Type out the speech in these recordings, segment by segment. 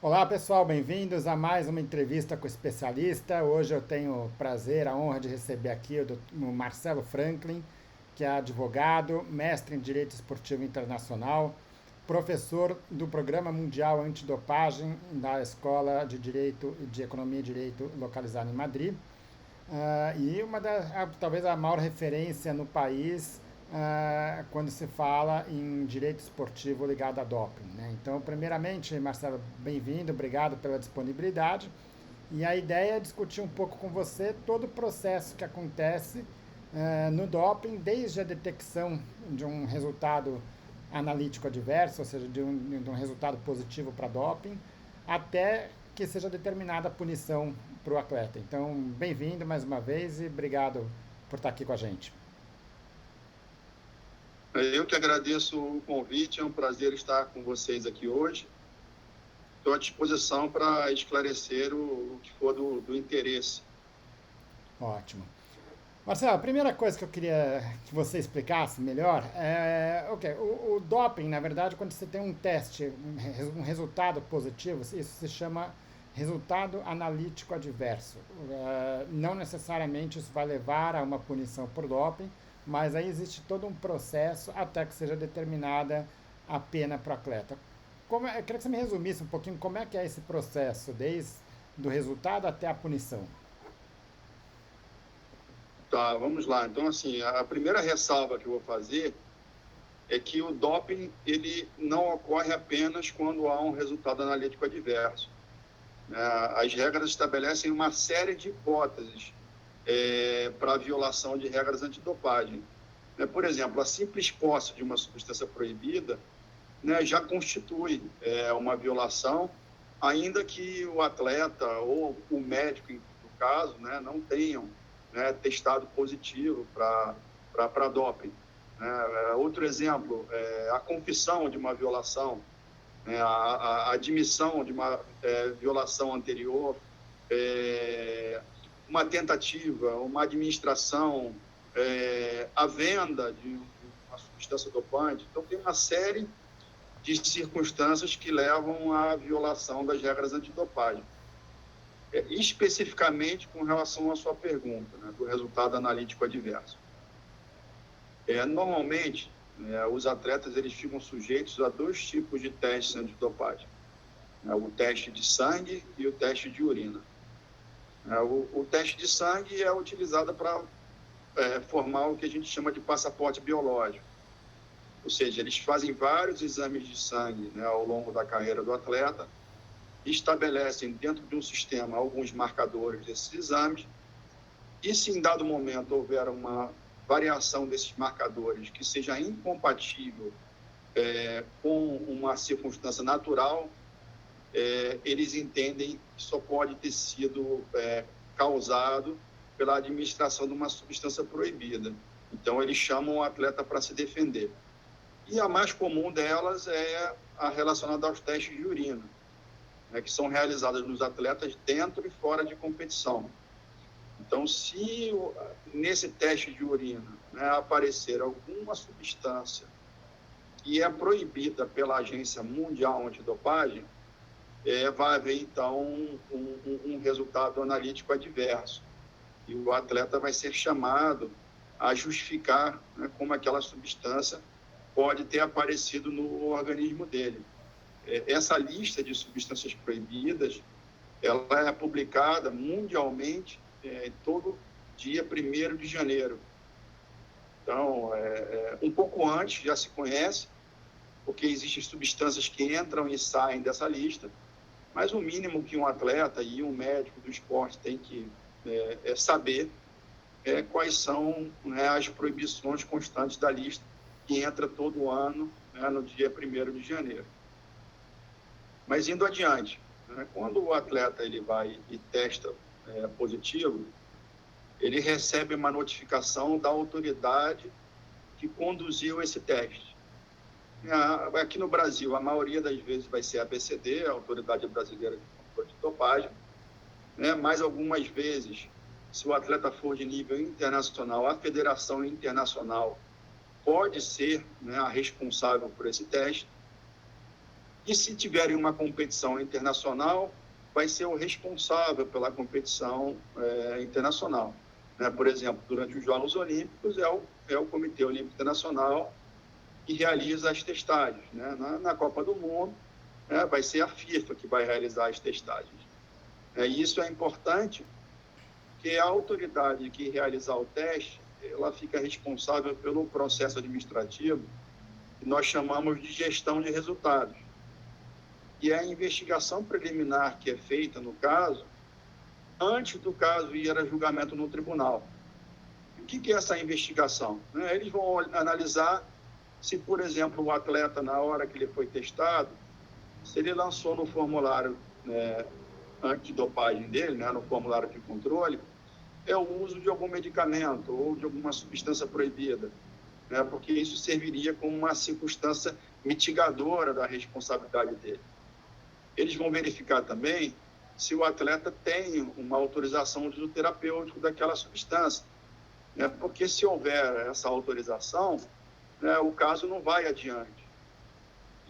Olá pessoal, bem-vindos a mais uma entrevista com o especialista. Hoje eu tenho o prazer, a honra de receber aqui o Marcelo Franklin, que é advogado, mestre em Direito Esportivo Internacional, professor do Programa Mundial Antidopagem da Escola de Direito de Economia e Direito localizada em Madrid. E talvez a maior referência no país quando se fala em direito esportivo ligado a doping, né? Então, primeiramente, Marcelo, bem-vindo, obrigado pela disponibilidade. E a ideia é discutir um pouco com você todo o processo que acontece no doping, desde a detecção de um resultado analítico adverso, ou seja, de um resultado positivo para doping, até que seja determinada a punição para o atleta. Então, bem-vindo mais uma vez e obrigado por estar aqui com a gente. Eu que agradeço o convite, é um prazer estar com vocês aqui hoje. Estou à disposição para esclarecer o que for do interesse. Ótimo. Marcelo, a primeira coisa que eu queria que você explicasse melhor o doping, na verdade, quando você tem um teste, um resultado positivo, isso se chama resultado analítico adverso. Não necessariamente isso vai levar a uma punição por doping, mas aí existe todo um processo até que seja determinada a pena para o atleta. Eu queria que você me resumisse um pouquinho como é que é esse processo, desde do resultado até a punição. Tá, vamos lá. Então, assim, a primeira ressalva que eu vou fazer é que o doping ele não ocorre apenas quando há um resultado analítico adverso. As regras estabelecem uma série de hipóteses para a violação de regras antidopagem. Por exemplo, a simples posse de uma substância proibida, já constitui uma violação, ainda que o atleta ou o médico, no caso, não tenham testado positivo para doping. Outro exemplo, a confissão de uma violação, a admissão de uma violação anterior, uma tentativa, uma administração, a venda de uma substância dopante. Então, tem uma série de circunstâncias que levam à violação das regras antidopagem. Especificamente com relação à sua pergunta, do resultado analítico adverso. Normalmente, os atletas eles ficam sujeitos a dois tipos de testes antidopagem. O teste de sangue e o teste de urina. O teste de sangue é utilizado para formar o que a gente chama de passaporte biológico. Ou seja, eles fazem vários exames de sangue ao longo da carreira do atleta, estabelecem dentro de um sistema alguns marcadores desses exames, e se em dado momento houver uma variação desses marcadores que seja incompatível com uma circunstância natural, eles entendem que só pode ter sido causado pela administração de uma substância proibida. Então, eles chamam o atleta para se defender. E a mais comum delas é a relacionada aos testes de urina, que são realizadas nos atletas dentro e fora de competição. Então, se nesse teste de urina aparecer alguma substância que é proibida pela Agência Mundial Antidopagem, vai haver, então, um resultado analítico adverso. E o atleta vai ser chamado a justificar como aquela substância pode ter aparecido no organismo dele. Essa lista de substâncias proibidas, ela é publicada mundialmente todo dia 1º de janeiro. Então, um pouco antes já se conhece, porque existem substâncias que entram e saem dessa lista, mas o mínimo que um atleta e um médico do esporte tem que saber quais são as proibições constantes da lista que entra todo ano no dia 1º de janeiro. Mas indo adiante, quando o atleta ele vai e testa positivo, ele recebe uma notificação da autoridade que conduziu esse teste. Aqui no Brasil, a maioria das vezes vai ser a ABCD, a Autoridade Brasileira de Controle de Dopagem, mas algumas vezes, se o atleta for de nível internacional, a Federação Internacional pode ser a responsável por esse teste. E se tiverem uma competição internacional, vai ser o responsável pela competição internacional. Né? Por exemplo, durante os Jogos Olímpicos, é o Comitê Olímpico Internacional que realiza as testagens. Né? Na Copa do Mundo, né, vai ser a FIFA que vai realizar as testagens. E isso é importante, porque a autoridade que realizar o teste, ela fica responsável pelo processo administrativo que nós chamamos de gestão de resultados. E é a investigação preliminar que é feita no caso, antes do caso ir a julgamento no tribunal. O que é essa investigação? Eles vão analisar se, por exemplo, o atleta, na hora que ele foi testado, se ele lançou no formulário antidopagem dele, no formulário de controle, é o uso de algum medicamento ou de alguma substância proibida, porque isso serviria como uma circunstância mitigadora da responsabilidade dele. Eles vão verificar também se o atleta tem uma autorização de uso terapêutico daquela substância, porque se houver essa autorização, o caso não vai adiante.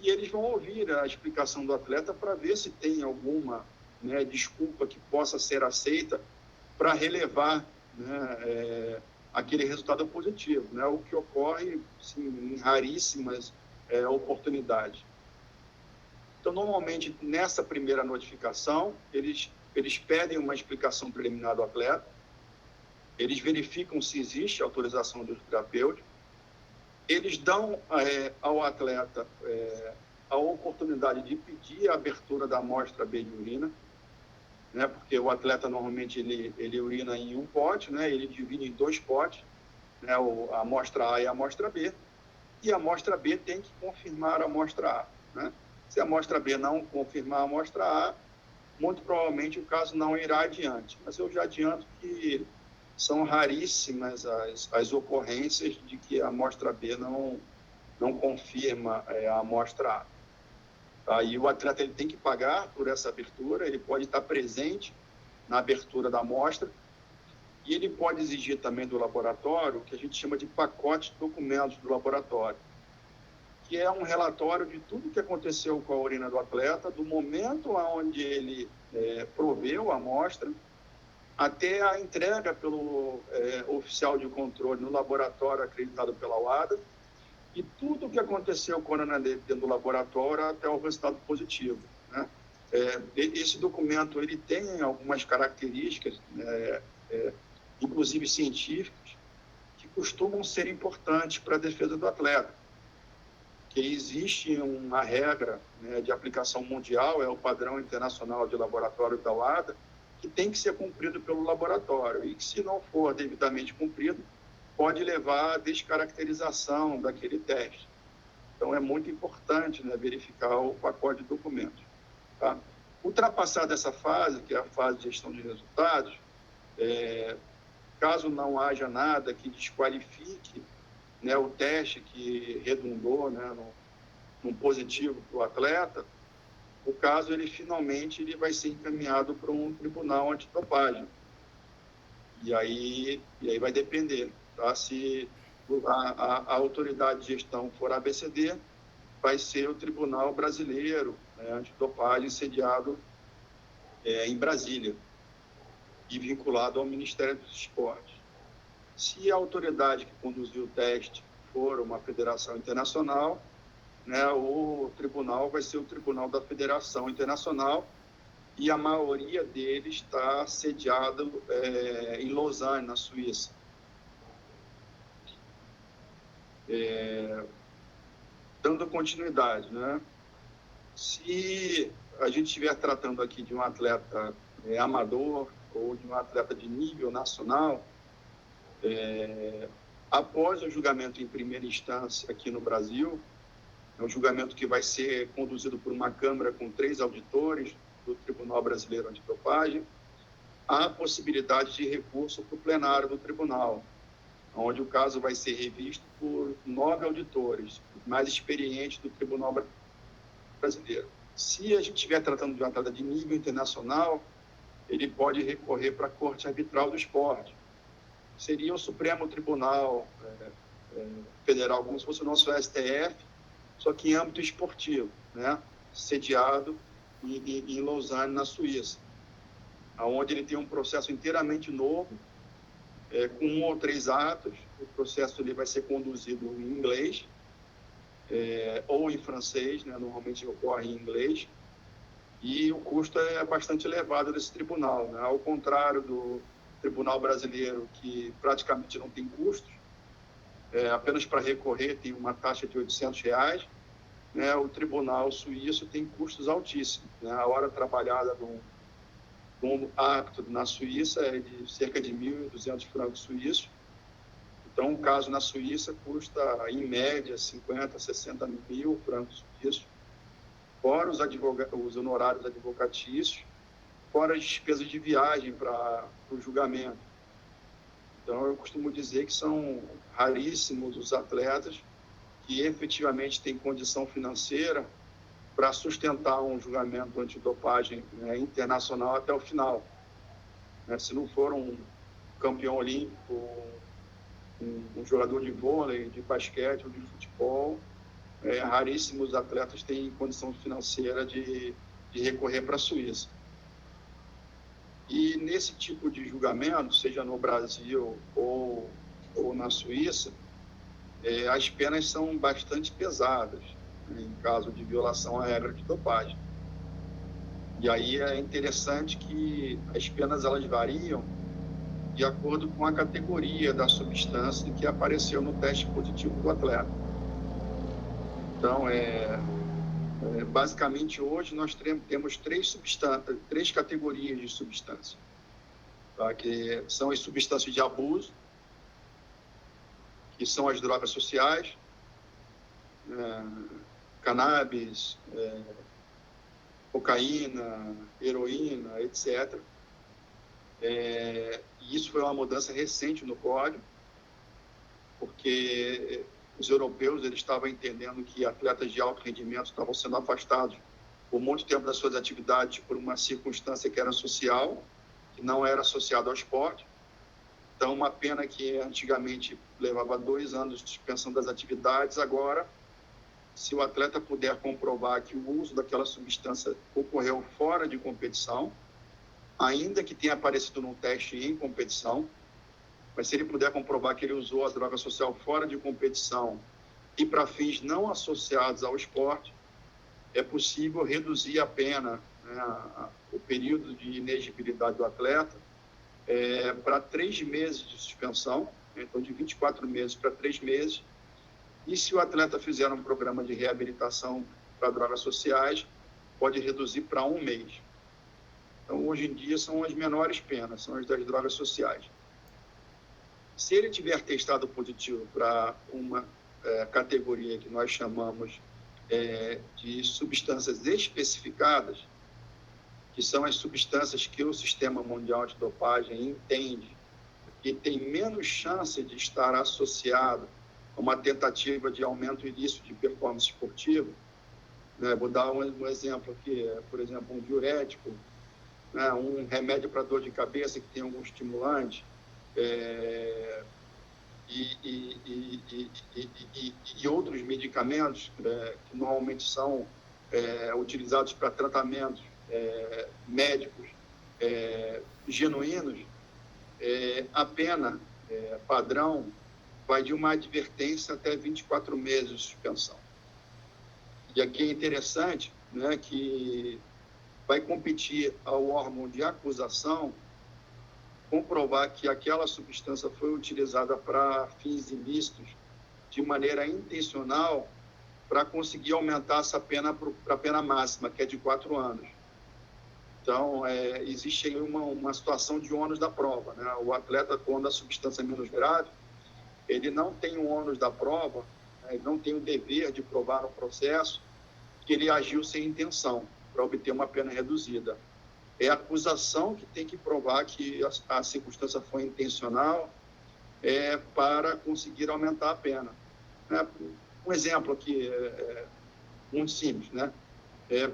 E eles vão ouvir a explicação do atleta para ver se tem alguma desculpa que possa ser aceita para relevar aquele resultado positivo, o que ocorre sim, em raríssimas oportunidades. Então, normalmente, nessa primeira notificação, eles pedem uma explicação preliminar do atleta, eles verificam se existe autorização do uso terapêutico, eles dão ao atleta a oportunidade de pedir a abertura da amostra B de urina, porque o atleta normalmente ele urina em um pote, ele divide em 2 potes, a amostra A e a amostra B, e a amostra B tem que confirmar a amostra A. Se a amostra B não confirmar a amostra A, muito provavelmente o caso não irá adiante. Mas eu já adianto que são raríssimas as ocorrências de que a amostra B não confirma a amostra A. Aí o atleta ele tem que pagar por essa abertura, ele pode estar presente na abertura da amostra e ele pode exigir também do laboratório o que a gente chama de pacote de documentos do laboratório, que é um relatório de tudo que aconteceu com a urina do atleta, do momento onde ele proveu a amostra, até a entrega pelo oficial de controle no laboratório acreditado pela UADA, e tudo o que aconteceu com a urina dele dentro do laboratório até o resultado positivo. Esse documento ele tem algumas características, inclusive científicas, que costumam ser importantes para a defesa do atleta. Que existe uma regra de aplicação mundial, é o padrão internacional de laboratório da UADA, que tem que ser cumprido pelo laboratório e que, se não for devidamente cumprido, pode levar à descaracterização daquele teste. Então, é muito importante verificar o pacote de documentos. Tá? Ultrapassada essa fase, que é a fase de gestão de resultados, caso não haja nada que desqualifique o teste que redundou num positivo para o atleta, o caso finalmente vai ser encaminhado para um tribunal antidopagem. E aí vai depender. Tá? Se a autoridade de gestão for a ABCD, vai ser o Tribunal Brasileiro Antidopagem sediado em Brasília e vinculado ao Ministério dos Esportes. Se a autoridade que conduziu o teste for uma federação internacional, o tribunal vai ser o Tribunal da Federação Internacional e a maioria deles está sediado em Lausanne, na Suíça. Dando continuidade, se a gente estiver tratando aqui de um atleta amador ou de um atleta de nível nacional, após o julgamento em primeira instância aqui no Brasil, é um julgamento que vai ser conduzido por uma Câmara com 3 auditores do Tribunal Brasileiro Antidopagem, há a possibilidade de recurso para o plenário do tribunal, onde o caso vai ser revisto por 9 auditores, mais experientes do Tribunal Brasileiro. Se a gente estiver tratando de um atleta de nível internacional, ele pode recorrer para a Corte Arbitral do Esporte. Seria o Supremo Tribunal Federal, como se fosse o nosso STF, só que em âmbito esportivo, sediado em Lausanne, na Suíça, onde ele tem um processo inteiramente novo, com 1 ou 3 atos. O processo ele vai ser conduzido em inglês ou em francês, né? Normalmente ocorre em inglês, e o custo é bastante elevado desse tribunal, né? Ao contrário do tribunal brasileiro, que praticamente não tem custos, apenas para recorrer tem uma taxa de R$800, né? O tribunal suíço tem custos altíssimos, né? A hora trabalhada num acto na Suíça é de cerca de 1.200 francos suíços. Então, um caso na Suíça custa, em média, 50, 60 mil francos suíços, fora os honorários advocatícios, fora as despesas de viagem para o julgamento. Então, eu costumo dizer que são raríssimos os atletas que efetivamente têm condição financeira para sustentar um julgamento antidopagem, né, internacional até o final. Se não for um campeão olímpico, um jogador de vôlei, de basquete ou de futebol, raríssimos atletas têm condição financeira de recorrer para a Suíça. E nesse tipo de julgamento, seja no Brasil ou na Suíça, as penas são bastante pesadas, né, em caso de violação à regra de dopagem. E aí é interessante que as penas elas variam de acordo com a categoria da substância que apareceu no teste positivo do atleta. Então, basicamente, hoje nós temos três categorias de substância, tá? Que são as substâncias de abuso, que são as drogas sociais, cannabis, cocaína, heroína, etc. E isso foi uma mudança recente no código, porque os europeus eles estavam entendendo que atletas de alto rendimento estavam sendo afastados por muito tempo das suas atividades por uma circunstância que era social, que não era associada ao esporte. Então, uma pena que antigamente levava 2 anos de suspensão das atividades, agora, se o atleta puder comprovar que o uso daquela substância ocorreu fora de competição, ainda que tenha aparecido num teste em competição, mas se ele puder comprovar que ele usou a droga social fora de competição e para fins não associados ao esporte, é possível reduzir a pena, né, o período de inegibilidade do atleta, para 3 meses de suspensão, então de 24 meses para 3 meses, e se o atleta fizer um programa de reabilitação para drogas sociais, pode reduzir para 1 mês. Então, hoje em dia, são as menores penas, são as das drogas sociais. Se ele tiver testado positivo para uma categoria que nós chamamos de substâncias especificadas, que são as substâncias que o Sistema Mundial de Dopagem entende que tem menos chance de estar associado a uma tentativa de aumento ilícito de performance esportiva, né? Vou dar um exemplo aqui, por exemplo, um diurético, né? Um remédio para dor de cabeça que tem algum estimulante, e outros medicamentos que normalmente são utilizados para tratamentos médicos genuínos, a pena padrão vai de uma advertência até 24 meses de suspensão. E aqui é interessante, né, que vai competir ao órgão de acusação comprovar que aquela substância foi utilizada para fins ilícitos de maneira intencional para conseguir aumentar essa pena para a pena máxima, que é de 4 anos. Então, existe aí uma situação de ônus da prova, né? O atleta, quando a substância é menos grave, ele não tem o ônus da prova, né? Ele não tem o dever de provar no processo que ele agiu sem intenção para obter uma pena reduzida. É a acusação que tem que provar que a circunstância foi intencional para conseguir aumentar a pena. Né? Um exemplo aqui, muito simples, né?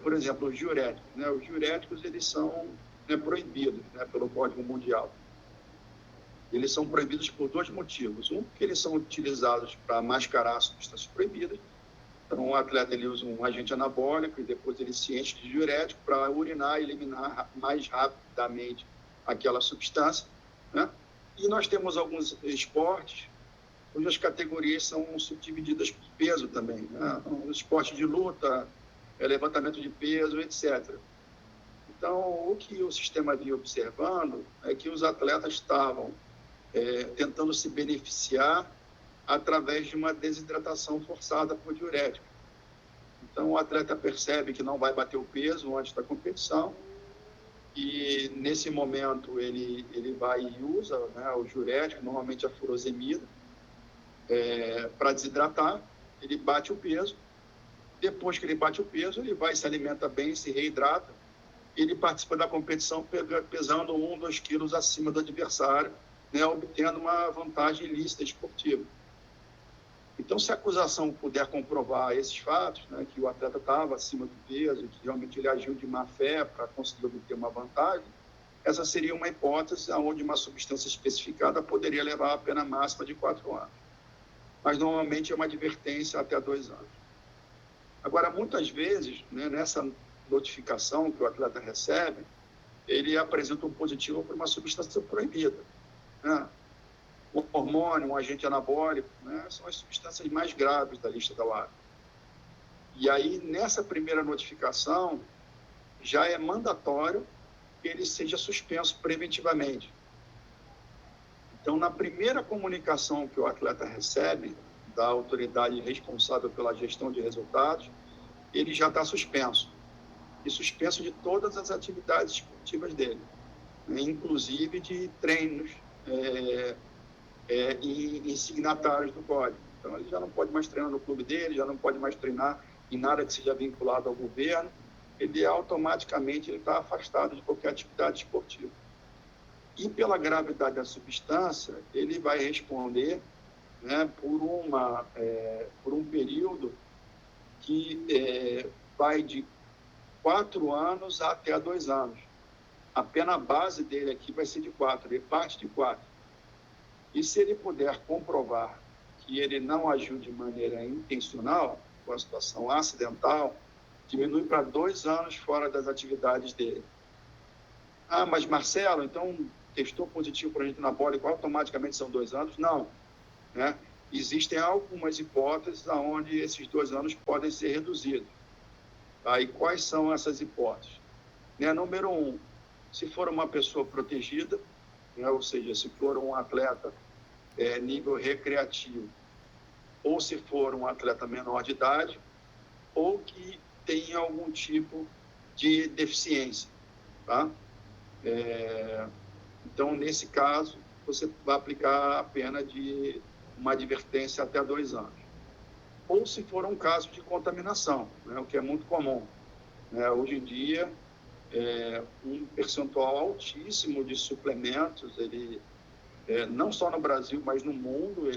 Por exemplo, os diuréticos. Né? Os diuréticos, eles são proibidos, né, pelo Código Mundial. Eles são proibidos por 2 motivos. Um, porque eles são utilizados para mascarar substâncias proibidas, Então, o atleta ele usa um agente anabólico e depois ele se enche de diurético para urinar e eliminar mais rapidamente aquela substância, né? E nós temos alguns esportes cujas categorias são subdivididas por peso também, né? O esporte de luta, levantamento de peso, etc. Então, o que o sistema vinha observando é que os atletas estavam tentando se beneficiar através de uma desidratação forçada por diurético. Então, o atleta percebe que não vai bater o peso antes da competição e, nesse momento, ele vai e usa, né, o diurético, normalmente a furosemida, para desidratar. Ele bate o peso. Depois que ele bate o peso, ele vai, se alimenta bem, se reidrata. Ele participa da competição pesando 1, 2 quilos acima do adversário, né, obtendo uma vantagem ilícita esportiva. Então, se a acusação puder comprovar esses fatos, né, que o atleta estava acima do peso, que realmente ele agiu de má fé para conseguir obter uma vantagem, essa seria uma hipótese onde uma substância especificada poderia levar a pena máxima de 4 anos. Mas, normalmente, é uma advertência até 2 anos. Agora, muitas vezes, né, nessa notificação que o atleta recebe, ele apresenta um positivo para uma substância proibida, né? Um hormônio, um agente anabólico, né, são as substâncias mais graves da lista da OAB. E aí, nessa primeira notificação, já é mandatório que ele seja suspenso preventivamente. Então, na primeira comunicação que o atleta recebe da autoridade responsável pela gestão de resultados, ele já está suspenso. E suspenso de todas as atividades esportivas dele, né, inclusive de treinos e signatários do código. Então, ele já não pode mais treinar no clube dele, já não pode mais treinar em nada que seja vinculado ao governo. Ele automaticamente está afastado de qualquer atividade esportiva. E pela gravidade da substância, ele vai responder, né, por um período que vai de 4 anos até 2 anos. A pena base dele aqui vai ser de 4, ele parte de 4. E se ele puder comprovar que ele não agiu de maneira intencional, com a situação acidental, diminui para 2 anos fora das atividades dele. Ah, mas Marcelo, então testou positivo para a gente na bola, automaticamente são 2 anos? Não, né? Existem algumas hipóteses onde esses 2 anos podem ser reduzidos. Tá? E quais são essas hipóteses? Né? Número 1, se for uma pessoa protegida, né? Ou seja, se for um atleta nível recreativo, ou se for um atleta menor de idade, ou que tenha algum tipo de deficiência. Tá? Então, nesse caso, você vai aplicar a pena de uma advertência até 2 anos. Ou se for um caso de contaminação, né, o que é muito comum. Hoje em dia, um percentual altíssimo de suplementos, ele, não só no Brasil, mas no mundo,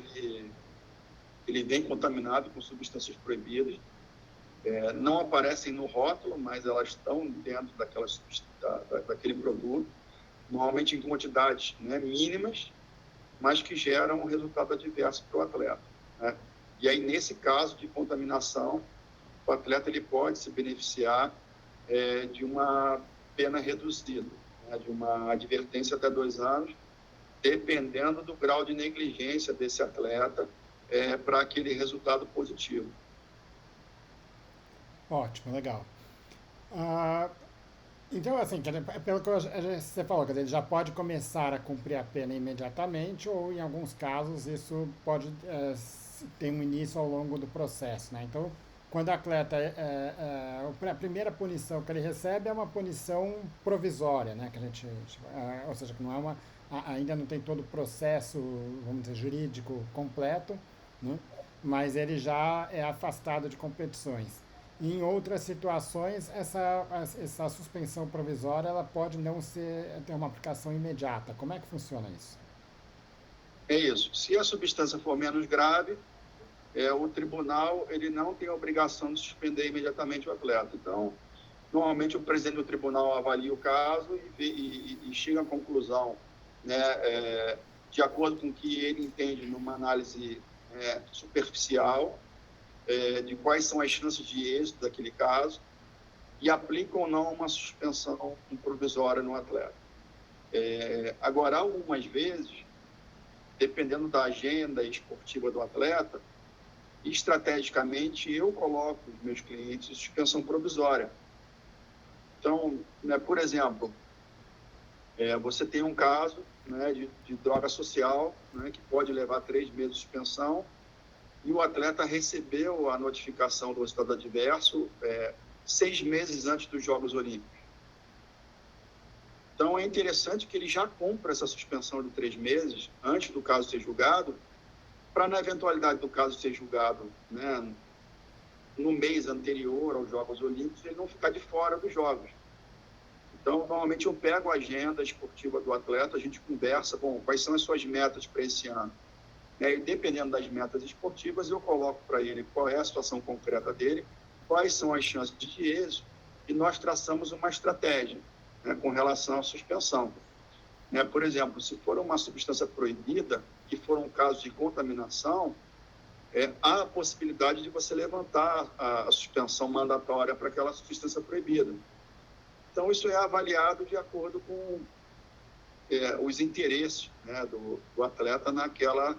ele vem contaminado com substâncias proibidas. Não aparecem no rótulo, mas elas estão dentro daquele produto, normalmente em quantidades, né, mínimas, mas que geram um resultado adverso para o atleta, né? E aí, nesse caso de contaminação, o atleta ele pode se beneficiar de uma pena reduzida, né, de uma advertência até 2 anos, dependendo do grau de negligência desse atleta para aquele resultado positivo. Ótimo, legal. Então, assim, pelo que você falou, quer dizer, ele já pode começar a cumprir a pena imediatamente ou, em alguns casos, isso pode ter um início ao longo do processo, né? Então, quando o atleta, a primeira punição que ele recebe é uma punição provisória, né? Que a gente, ou seja, que não é ainda não tem todo o processo, vamos dizer, jurídico completo, né? Mas ele já é afastado de competições. Em outras situações, essa suspensão provisória ela pode não ter uma aplicação imediata. Como é que funciona isso? É isso. Se a substância for menos grave, o tribunal ele não tem a obrigação de suspender imediatamente o atleta. Então, normalmente o presidente do tribunal avalia o caso e chega à conclusão, né, de acordo com o que ele entende numa análise superficial, de quais são as chances de êxito daquele caso e aplicam ou não uma suspensão provisória no atleta. Agora, algumas vezes, dependendo da agenda esportiva do atleta, estrategicamente eu coloco os meus clientes em suspensão provisória. Então, né, por exemplo, você tem um caso, né, de droga social, né, que pode levar 3 meses de suspensão, e o atleta recebeu a notificação do resultado adverso 6 meses antes dos Jogos Olímpicos. Então, é interessante que ele já cumpra essa suspensão de 3 meses antes do caso ser julgado, para, na eventualidade do caso ser julgado, né, no mês anterior aos Jogos Olímpicos, ele não ficar de fora dos Jogos. Então, normalmente eu pego a agenda esportiva do atleta, a gente conversa, quais são as suas metas para esse ano? E dependendo das metas esportivas, eu coloco para ele qual é a situação concreta dele, quais são as chances de êxito, e nós traçamos uma estratégia, né, com relação à suspensão. Por exemplo, se for uma substância proibida, que for um caso de contaminação, há a possibilidade de você levantar a suspensão mandatória para aquela substância proibida. Então, isso é avaliado de acordo com os interesses, né, do atleta naquela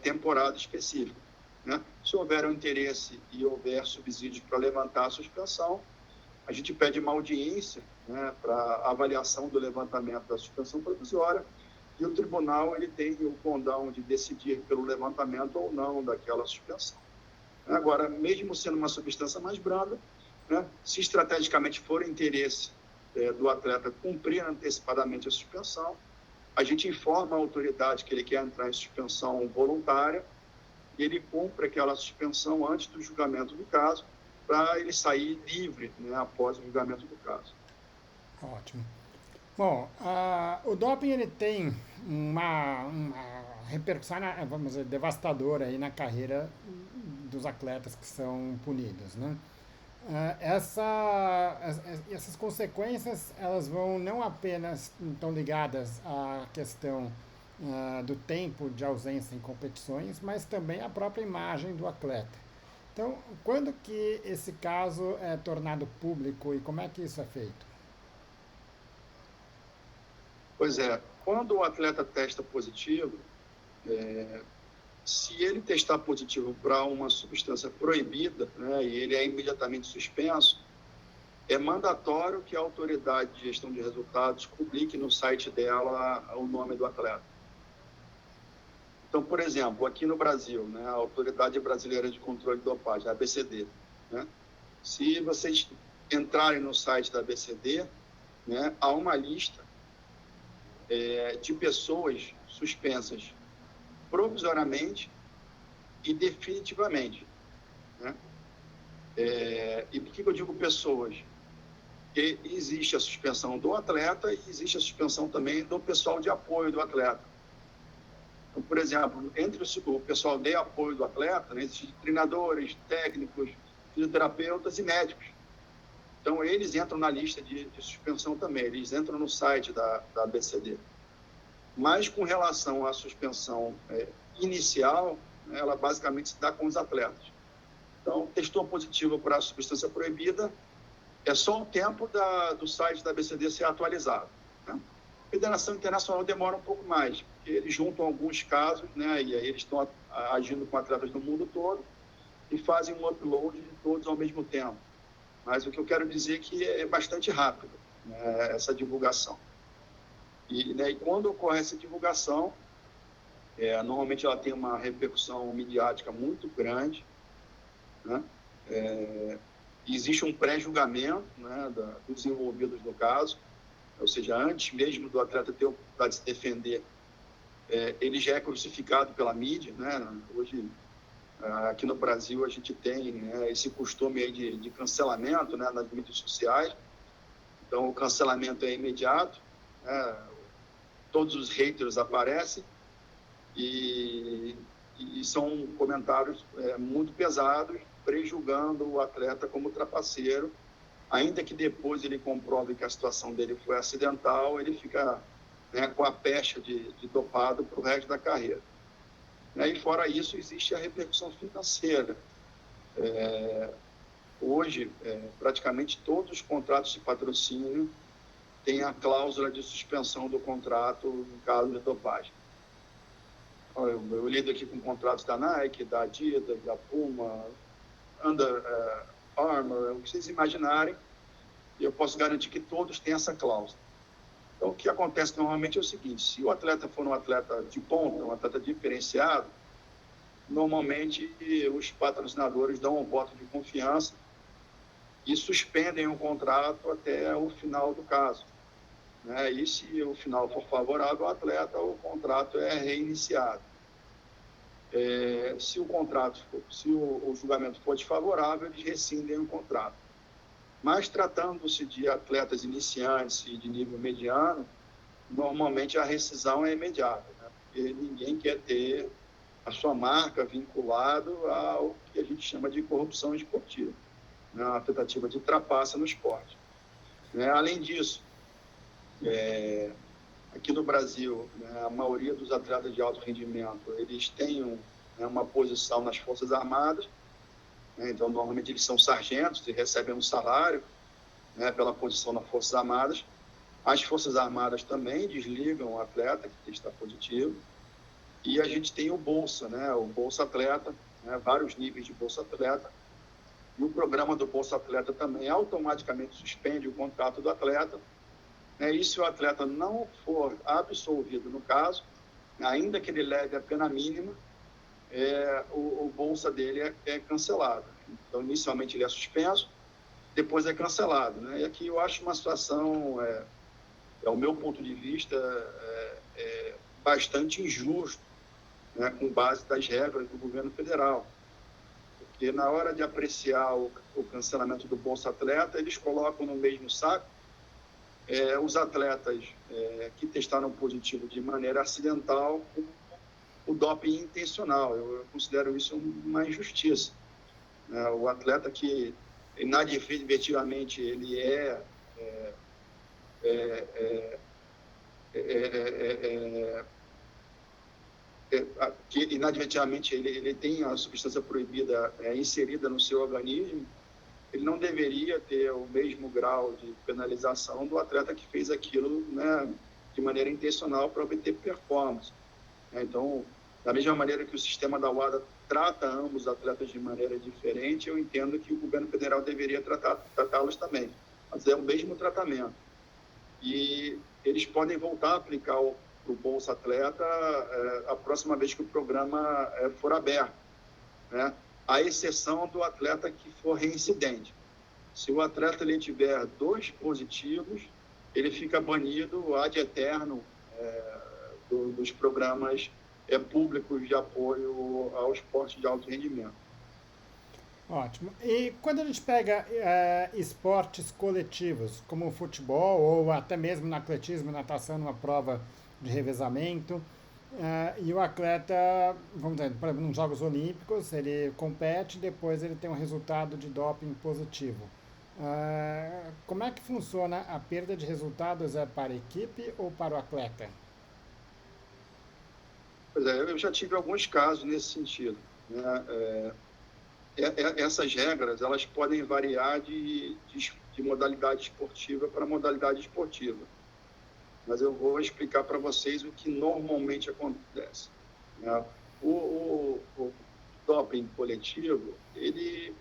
temporada específica. Né? Se houver um interesse e houver subsídios para levantar a suspensão, a gente pede uma audiência, né, para avaliação do levantamento da suspensão provisória, e o tribunal ele tem o condão de decidir pelo levantamento ou não daquela suspensão. Agora, mesmo sendo uma substância mais branda, né, se estrategicamente for interesse do atleta cumprir antecipadamente a suspensão, a gente informa a autoridade que ele quer entrar em suspensão voluntária e ele cumpre aquela suspensão antes do julgamento do caso, para ele sair livre, né, após o julgamento do caso. Ótimo. Bom, o doping ele tem uma repercussão, vamos dizer, devastadora aí na carreira dos atletas que são punidos, né? Essas consequências, elas vão não apenas estão ligadas à questão do tempo de ausência em competições, mas também à própria imagem do atleta. Então, quando que esse caso é tornado público e como é que isso é feito? Pois é, quando o atleta testa positivo, se ele testar positivo para uma substância proibida, né, e ele é imediatamente suspenso, é mandatório que a autoridade de gestão de resultados publique no site dela o nome do atleta. Então, por exemplo, aqui no Brasil, né, a Autoridade Brasileira de Controle de Dopagem, a ABCD, né, se vocês entrarem no site da ABCD, né, há uma lista de pessoas suspensas provisoriamente e definitivamente. Né? E por que eu digo pessoas? Porque existe a suspensão do atleta e existe a suspensão também do pessoal de apoio do atleta. Então, por exemplo, entre o pessoal de apoio do atleta, né, existem treinadores, técnicos, fisioterapeutas e médicos. Então, eles entram na lista de suspensão também, eles entram no site da ABCD. Mas, com relação à suspensão inicial, né, ela basicamente se dá com os atletas. Então, testou positivo para a substância proibida, é só o tempo do site da ABCD ser atualizado. Né? A Federação Internacional demora um pouco mais, porque eles juntam alguns casos, né, e aí eles estão agindo com atletas do mundo todo e fazem um upload de todos ao mesmo tempo. Mas o que eu quero dizer é que é bastante rápido, né, essa divulgação. E quando ocorre essa divulgação, normalmente ela tem uma repercussão midiática muito grande, né? Existe um pré-julgamento, né, dos envolvidos no caso, ou seja, antes mesmo do atleta ter a oportunidade de se defender, ele já é crucificado pela mídia, né? Hoje, aqui no Brasil, a gente tem, né, esse costume aí de cancelamento, né, nas mídias sociais. Então, o cancelamento é imediato, né? Todos os haters aparecem e são comentários muito pesados, prejulgando o atleta como trapaceiro, ainda que depois ele comprove que a situação dele foi acidental, ele fica, né, com a pecha de dopado para o resto da carreira. E fora isso, existe a repercussão financeira. Hoje, praticamente todos os contratos de patrocínio têm a cláusula de suspensão do contrato no caso de dopagem. Eu lido aqui com contratos da Nike, da Adidas, da Puma, Under Armour, o que vocês imaginarem, e eu posso garantir que todos têm essa cláusula. Então, o que acontece normalmente é o seguinte: se o atleta for um atleta de ponta, um atleta diferenciado, normalmente os patrocinadores dão um voto de confiança e suspendem o contrato até o final do caso, né? E se o final for favorável ao atleta, o contrato é reiniciado. Se o julgamento for desfavorável, eles rescindem o contrato. Mas tratando-se de atletas iniciantes e de nível mediano, normalmente a rescisão é imediata, né? Porque ninguém quer ter a sua marca vinculado ao que a gente chama de corrupção esportiva, né? Uma tentativa de trapaça no esporte. Além disso, aqui no Brasil, né, a maioria dos atletas de alto rendimento, eles têm uma posição nas Forças Armadas, né? Então, normalmente eles são sargentos e recebem um salário, né, pela posição nas Forças Armadas. As Forças Armadas também desligam o atleta que está positivo. E a gente tem o Bolsa, né, o Bolsa Atleta, né, vários níveis de Bolsa Atleta. E o programa do Bolsa Atleta também automaticamente suspende o contrato do atleta. E se o atleta não for absolvido no caso, ainda que ele leve a pena mínima, o Bolsa dele é cancelado. Então, inicialmente ele é suspenso, depois é cancelado, né? E aqui eu acho uma situação, ao meu ponto de vista, bastante injusto, né, com base das regras do governo federal. Porque na hora de apreciar o cancelamento do Bolsa Atleta, eles colocam no mesmo saco os atletas que testaram positivo de maneira acidental com o doping intencional. Eu considero isso uma injustiça. O atleta que inadvertidamente ele que inadvertidamente ele tem a substância proibida inserida no seu organismo, ele não deveria ter o mesmo grau de penalização do atleta que fez aquilo, né, de maneira intencional para obter performance. Então, da mesma maneira que o sistema da UADA trata ambos os atletas de maneira diferente, eu entendo que o governo federal deveria tratá-los também, mas é o mesmo tratamento. E eles podem voltar a aplicar o Bolsa Atleta a próxima vez que o programa for aberto, né? À exceção do atleta que for reincidente. Se o atleta ele tiver 2 positivos, ele fica banido ad eterno dos programas públicos de apoio ao esporte de alto rendimento. Ótimo. E quando a gente pega esportes coletivos, como o futebol ou até mesmo no atletismo, natação, numa prova de revezamento, e o atleta, vamos dizer, por exemplo, nos Jogos Olímpicos, ele compete e depois ele tem um resultado de doping positivo. Como é que funciona a perda de resultados? É para a equipe ou para o atleta? Pois eu já tive alguns casos nesse sentido, né? Essas regras elas podem variar de modalidade esportiva para modalidade esportiva. Mas eu vou explicar para vocês o que normalmente acontece, né? O doping coletivo, ele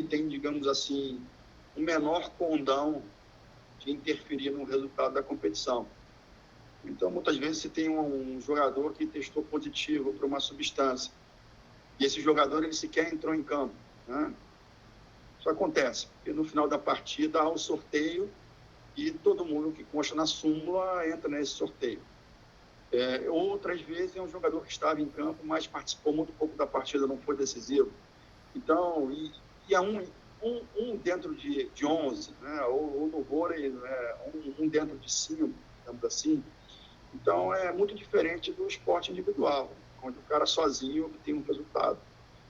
tem, digamos assim, um menor condão de interferir no resultado da competição. Então, muitas vezes, você tem um jogador que testou positivo para uma substância, e esse jogador ele sequer entrou em campo, né? Isso acontece, porque no final da partida há o sorteio e todo mundo que consta na súmula entra nesse sorteio. Outras vezes é um jogador que estava em campo, mas participou muito pouco da partida, não foi decisivo. Então, e há um dentro de 11, né? ou no vôlei, né? um dentro de 5, digamos assim. Então, é muito diferente do esporte individual, onde o cara sozinho obtém um resultado.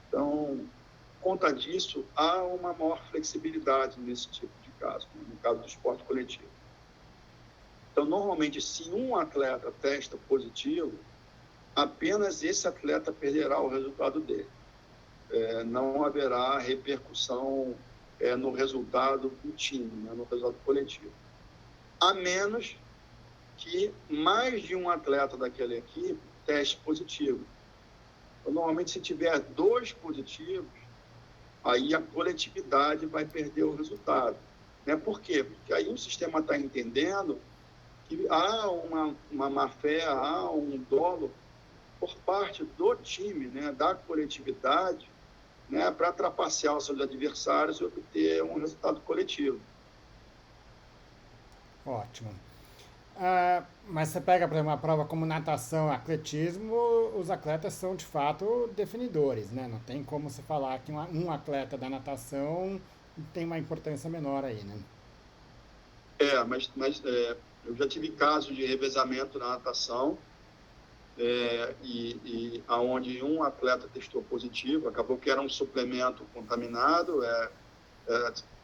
Então, por conta disso, há uma maior flexibilidade nesse tipo de caso, né? No caso do esporte coletivo. Então, normalmente, se um atleta testa positivo, apenas esse atleta perderá o resultado dele. não haverá repercussão no resultado do time, né, no resultado coletivo. A menos que mais de um atleta daquela equipe teste positivo. Então, normalmente, se tiver 2 positivos, aí a coletividade vai perder o resultado. Né? Por quê? Porque aí o sistema está entendendo que há uma má-fé, há um dolo por parte do time, né? Da coletividade, né? Para trapacear os seus adversários e obter um resultado coletivo. Ótimo. Mas você pega, por exemplo, uma prova como natação, atletismo, os atletas são de fato definidores, né? Não tem como você falar que um atleta da natação tem uma importância menor aí, né? Mas eu já tive casos de revezamento na natação, e aonde um atleta testou positivo, acabou que era um suplemento contaminado,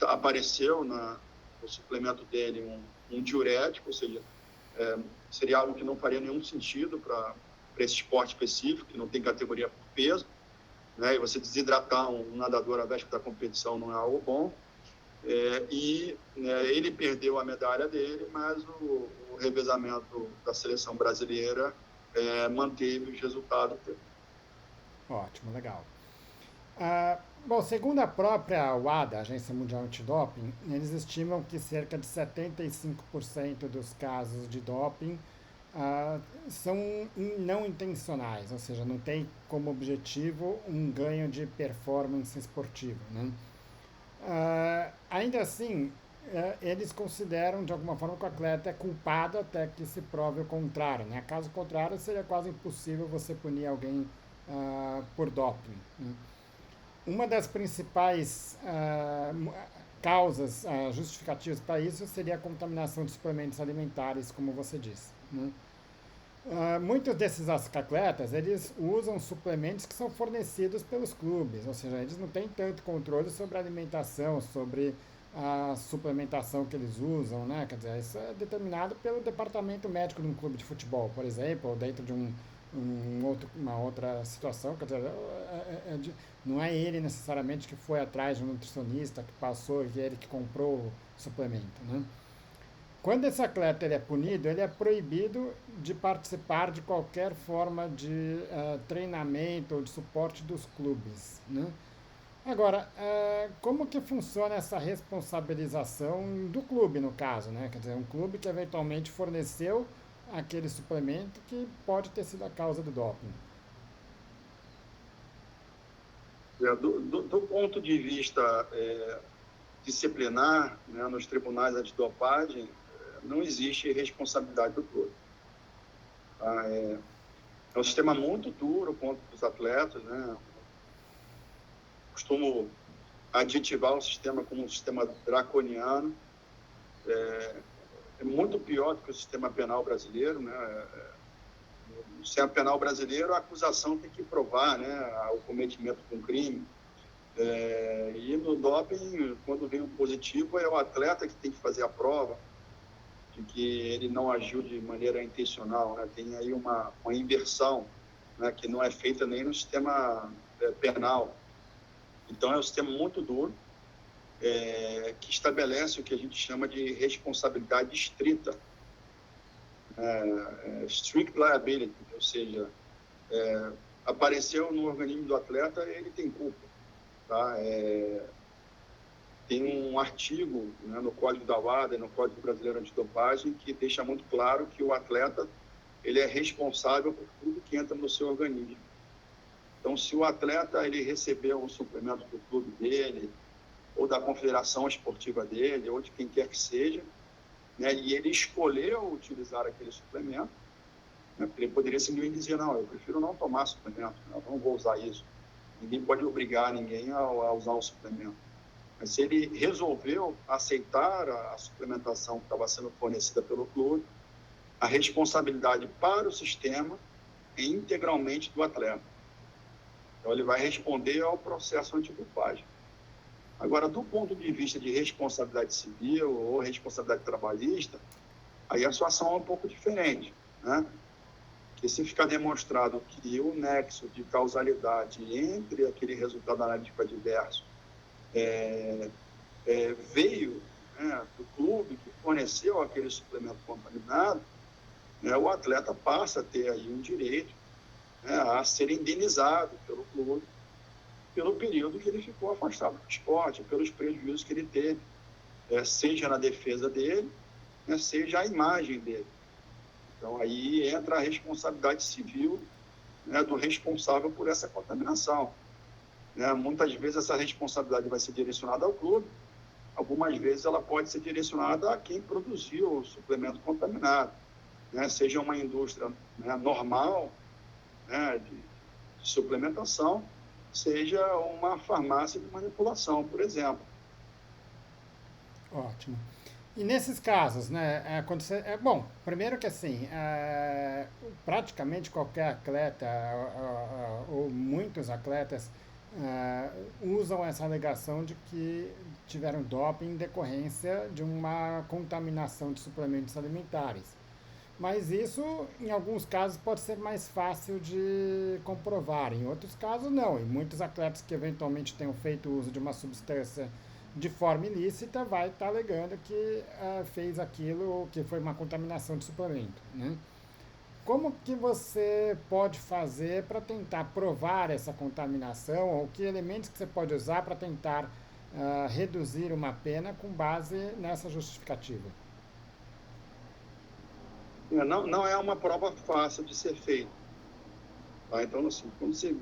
apareceu no suplemento dele um diurético, ou seja, seria algo que não faria nenhum sentido para esse esporte específico, que não tem categoria por peso, né? E você desidratar um nadador à véspera da competição não é algo bom. Ele perdeu a medalha dele, mas o revezamento da seleção brasileira manteve os resultados dele. Ótimo, legal. Bom, segundo a própria WADA, Agência Mundial Antidoping, eles estimam que cerca de 75% dos casos de doping são não intencionais, ou seja, não tem como objetivo um ganho de performance esportiva, né? Ainda assim, eles consideram de alguma forma que o atleta é culpado até que se prove o contrário, né? Caso contrário, seria quase impossível você punir alguém por doping, né? Uma das principais causas justificativas para isso seria a contaminação de suplementos alimentares, como você disse, né? Muitos desses atletas, eles usam suplementos que são fornecidos pelos clubes, ou seja, eles não têm tanto controle sobre a alimentação, sobre a suplementação que eles usam, né? Quer dizer, isso é determinado pelo departamento médico de um clube de futebol, por exemplo, ou dentro de uma outra situação, quer dizer, não é ele necessariamente que foi atrás de um nutricionista, que passou e ele que comprou o suplemento, né? Quando esse atleta ele é punido, ele é proibido de participar de qualquer forma de treinamento ou de suporte dos clubes, né? Agora, como que funciona essa responsabilização do clube, no caso, né? Quer dizer, um clube que eventualmente forneceu aquele suplemento que pode ter sido a causa do doping. Do ponto de vista disciplinar, né, nos tribunais antidopagem, não existe responsabilidade do clube. É um sistema muito duro contra os atletas, né? Costumo adjetivar o sistema como um sistema draconiano. É muito pior do que o sistema penal brasileiro, né? No sistema penal brasileiro, a acusação tem que provar, né, o cometimento de um crime. E no doping, quando vem um positivo, é o atleta que tem que fazer a prova de que ele não agiu de maneira intencional, né? Tem aí uma inversão, né, que não é feita nem no sistema penal. Então, é um sistema muito duro, que estabelece o que a gente chama de responsabilidade estrita, strict liability, ou seja, apareceu no organismo do atleta, ele tem culpa, tá? Tem um artigo, né, no Código da WADA, no Código Brasileiro Antidopagem, que deixa muito claro que o atleta ele é responsável por tudo que entra no seu organismo. Então, se o atleta ele recebeu um suplemento do clube dele, ou da confederação esportiva dele, ou de quem quer que seja, né, e ele escolheu utilizar aquele suplemento, né, porque ele poderia simplesmente dizer, não, eu prefiro não tomar suplemento, eu não vou usar isso. Ninguém pode obrigar ninguém a usar um suplemento. Mas se ele resolveu aceitar a suplementação que estava sendo fornecida pelo clube, a responsabilidade para o sistema é integralmente do atleta. Então, ele vai responder ao processo antidopagem. Agora, do ponto de vista de responsabilidade civil ou responsabilidade trabalhista, aí a situação é um pouco diferente, né? que se ficar demonstrado que o nexo de causalidade entre aquele resultado analítico adverso veio, né, do clube que forneceu aquele suplemento contaminado, né, o atleta passa a ter aí um direito, né, a ser indenizado pelo clube pelo período que ele ficou afastado do esporte, pelos prejuízos que ele teve, seja na defesa dele, né, seja a imagem dele. Então, aí entra a responsabilidade civil, né, do responsável por essa contaminação. Né? Muitas vezes essa responsabilidade vai ser direcionada ao clube, algumas vezes ela pode ser direcionada a quem produziu o suplemento contaminado, né? Seja uma indústria, né, normal, né, de suplementação, seja uma farmácia de manipulação, por exemplo. Ótimo. E nesses casos, né, quando você, bom, primeiro que assim, praticamente qualquer atleta, ou muitos atletas, usam essa alegação de que tiveram doping em decorrência de uma contaminação de suplementos alimentares. Mas isso, em alguns casos, pode ser mais fácil de comprovar, em outros casos, não. E muitos atletas que eventualmente tenham feito uso de uma substância de forma ilícita vai estar alegando que fez aquilo, que foi uma contaminação de suplemento, né? Como que você pode fazer para tentar provar essa contaminação, ou que elementos que você pode usar para tentar reduzir uma pena com base nessa justificativa? Não é uma prova fácil de ser feita. Tá? Então, assim, quando você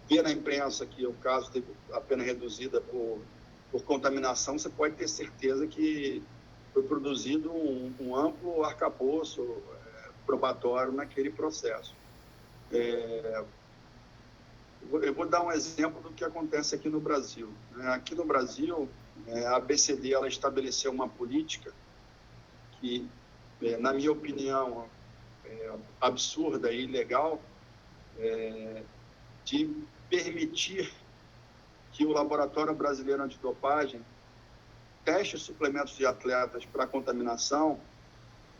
vê na imprensa que o caso teve a pena reduzida por contaminação, você pode ter certeza que foi produzido um amplo arcabouço probatório naquele processo. Eu vou dar um exemplo do que acontece aqui no Brasil. Aqui no Brasil, a ABCD ela estabeleceu uma política que, na minha opinião, absurda e ilegal, de permitir que o Laboratório Brasileiro Antidopagem teste suplementos de atletas para contaminação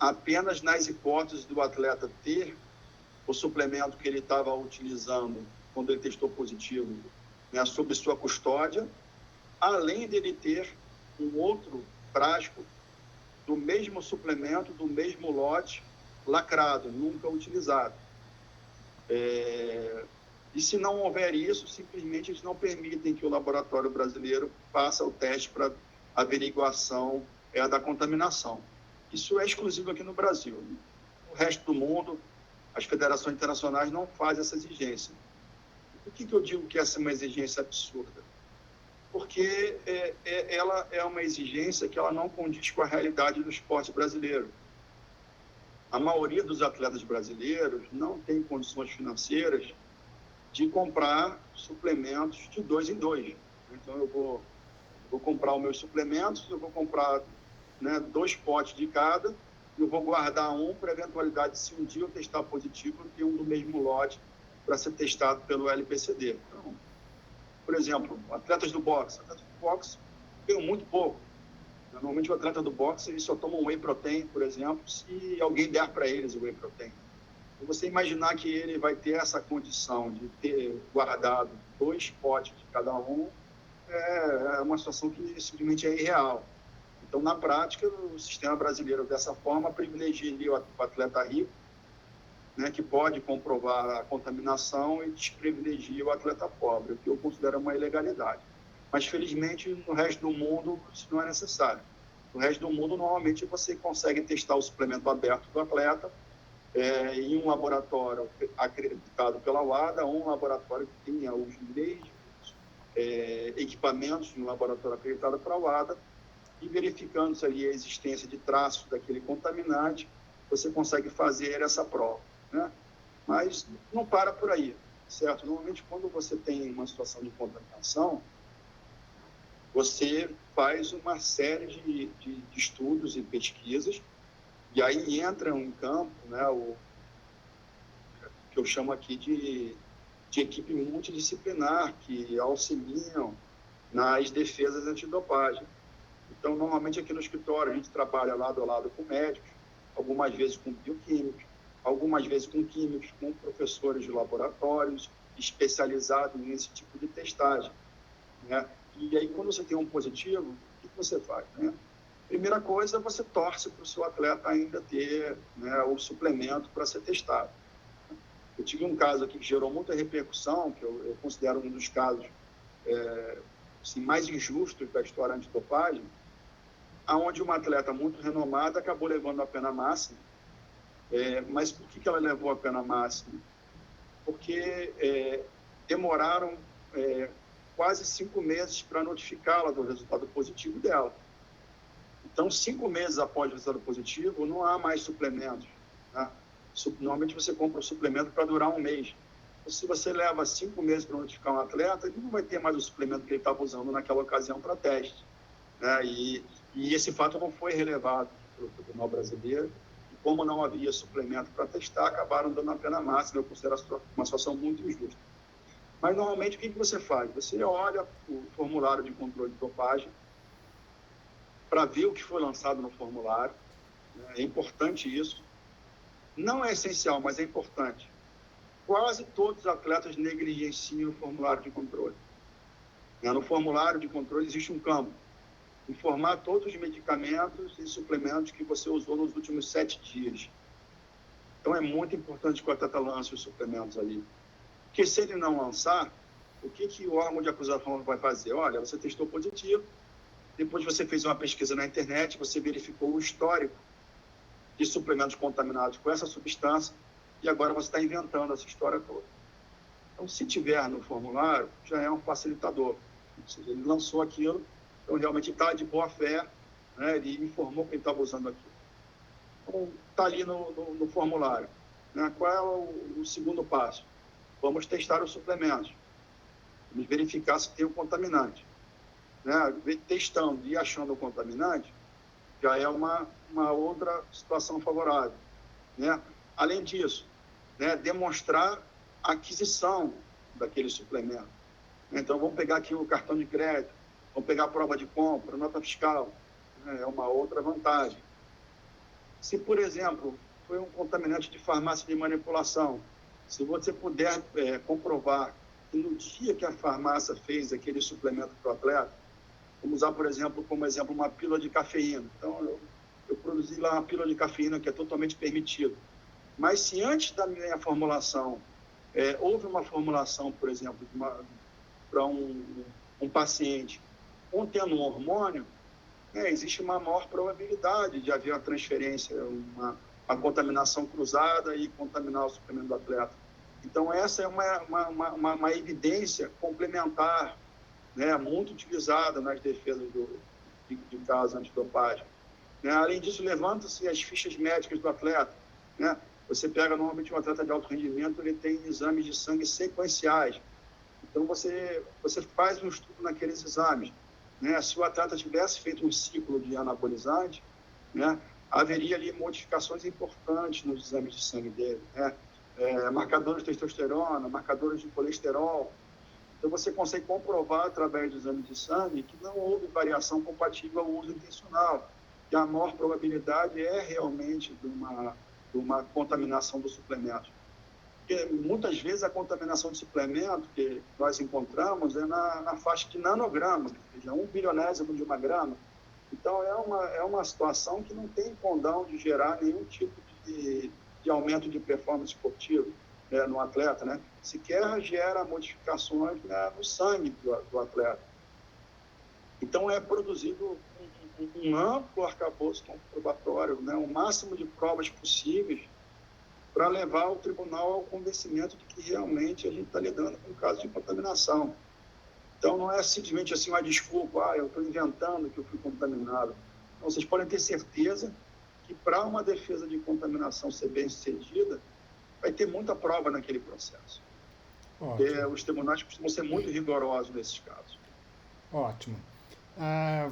apenas nas hipóteses do atleta ter o suplemento que ele estava utilizando quando ele testou positivo, né, sob sua custódia, além dele ter um outro frasco do mesmo suplemento, do mesmo lote, lacrado, nunca utilizado. E se não houver isso, simplesmente eles não permitem que o laboratório brasileiro faça o teste para averiguação da contaminação. Isso é exclusivo aqui no Brasil. No resto do mundo, as federações internacionais não fazem essa exigência. Por que eu digo que essa é uma exigência absurda? Porque ela é uma exigência que ela não condiz com a realidade do esporte brasileiro. A maioria dos atletas brasileiros não tem condições financeiras de comprar suplementos de 2 em 2. Então, eu vou comprar os meus suplementos, eu vou comprar, né, 2 potes de cada, e eu vou guardar um para a eventualidade de, se um dia eu testar positivo, eu ter um do mesmo lote para ser testado pelo LPCD. Então, por exemplo, atletas do boxe ganham muito pouco. Normalmente o atleta do boxe ele só toma um whey protein, por exemplo, se alguém der para eles o whey protein. Então, você imaginar que ele vai ter essa condição de ter guardado 2 potes de cada um é uma situação que simplesmente é irreal. Então, na prática, o sistema brasileiro, dessa forma, privilegia o atleta rico, né, que pode comprovar a contaminação, e desprivilegia o atleta pobre, o que eu considero uma ilegalidade. Mas, felizmente, no resto do mundo, isso não é necessário. No resto do mundo, normalmente, você consegue testar o suplemento aberto do atleta em um laboratório acreditado pela WADA, ou um laboratório que tenha os mesmos equipamentos de um laboratório acreditado pela WADA, e verificando-se ali a existência de traços daquele contaminante, você consegue fazer essa prova, né? Mas não para por aí, certo? Normalmente, quando você tem uma situação de contaminação, você faz uma série de estudos e pesquisas, e aí entram em campo, né, o que eu chamo aqui de equipe multidisciplinar, que auxiliam nas defesas antidopagem. Então, normalmente aqui no escritório a gente trabalha lado a lado com médicos, algumas vezes com bioquímicos, algumas vezes com químicos, com professores de laboratórios especializados nesse tipo de testagem, né? E aí, quando você tem um positivo, o que você faz, né? Primeira coisa, você torce para o seu atleta ainda ter, né, o suplemento para ser testado. Eu tive um caso aqui que gerou muita repercussão, que eu considero um dos casos assim, mais injustos da história antidopagem, onde uma atleta muito renomada acabou levando a pena máxima. Mas por que ela levou a pena máxima? Porque demoraram quase 5 meses para notificá-la do resultado positivo dela. Então, 5 meses após o resultado positivo, não há mais suplementos, tá? Normalmente você compra o suplemento para durar 1 mês. Então, se você leva 5 meses para notificar um atleta, ele não vai ter mais o suplemento que ele estava usando naquela ocasião para teste, né? E esse fato não foi relevado pelo Tribunal Brasileiro. E como não havia suplemento para testar, acabaram dando a pena máxima. Eu considero uma situação muito injusta. Mas, normalmente, o que você faz? Você olha o formulário de controle de dopagem para ver o que foi lançado no formulário. É importante isso. Não é essencial, mas é importante. Quase todos os atletas negligenciam o formulário de controle. No formulário de controle existe um campo: informar todos os medicamentos e suplementos que você usou nos últimos 7 dias. Então, é muito importante que o atleta lance os suplementos ali. Porque se ele não lançar, o que o órgão de acusação vai fazer? Olha, você testou positivo, depois você fez uma pesquisa na internet, você verificou o histórico de suplementos contaminados com essa substância e agora você está inventando essa história toda. Então, se tiver no formulário, já é um facilitador. Ou seja, ele lançou aquilo, então realmente está de boa fé, né? Ele informou que ele estava usando aquilo. Então, está ali no formulário, né? Qual é o segundo passo? Vamos testar os suplementos. Vamos verificar se tem o contaminante. Né? Testando e achando o contaminante, já é uma outra situação favorável, né? Além disso, né, demonstrar a aquisição daquele suplemento. Então, vamos pegar aqui o cartão de crédito, vamos pegar a prova de compra, nota fiscal, né? É uma outra vantagem. Se, por exemplo, foi um contaminante de farmácia de manipulação, se você puder comprovar que no dia que a farmácia fez aquele suplemento para o atleta, vamos usar, por exemplo, como exemplo, uma pílula de cafeína. Então, eu produzi lá uma pílula de cafeína que é totalmente permitido. Mas se antes da minha formulação houve uma formulação, por exemplo, para um paciente contendo um hormônio, existe uma maior probabilidade de haver uma transferência, uma contaminação cruzada e contaminar o suplemento do atleta. Então, essa é uma evidência complementar, né, muito utilizada nas defesas de casos antidopagem. Né? Além disso, levanta-se as fichas médicas do atleta. Né? Você pega, normalmente, um atleta de alto rendimento, ele tem exames de sangue sequenciais. Então, você faz um estudo naqueles exames. Né? Se o atleta tivesse feito um ciclo de anabolizante, né, haveria ali modificações importantes nos exames de sangue dele. Né? Marcadores de testosterona, marcadores de colesterol. Então, você consegue comprovar, através do exame de sangue, que não houve variação compatível ao uso intencional. E a maior probabilidade é realmente de uma contaminação do suplemento. Porque, muitas vezes, a contaminação de suplemento que nós encontramos é na faixa de nanogramas, ou seja, 1 bilionésimo de uma grama. Então, é uma situação que não tem condão de gerar nenhum tipo de aumento de performance esportiva, né, no atleta, né? Sequer gera modificações, né, no sangue do atleta. Então, é produzido um amplo arcabouço comprobatório, né, o máximo de provas possíveis para levar o tribunal ao convencimento de que realmente a gente está lidando com um caso de contaminação. Então, não é simplesmente assim uma desculpa, eu estou inventando que eu fui contaminado. Então, vocês podem ter certeza que para uma defesa de contaminação ser bem sucedida, vai ter muita prova naquele processo. Os tribunais costumam ser muito rigorosos nesses casos. Ótimo.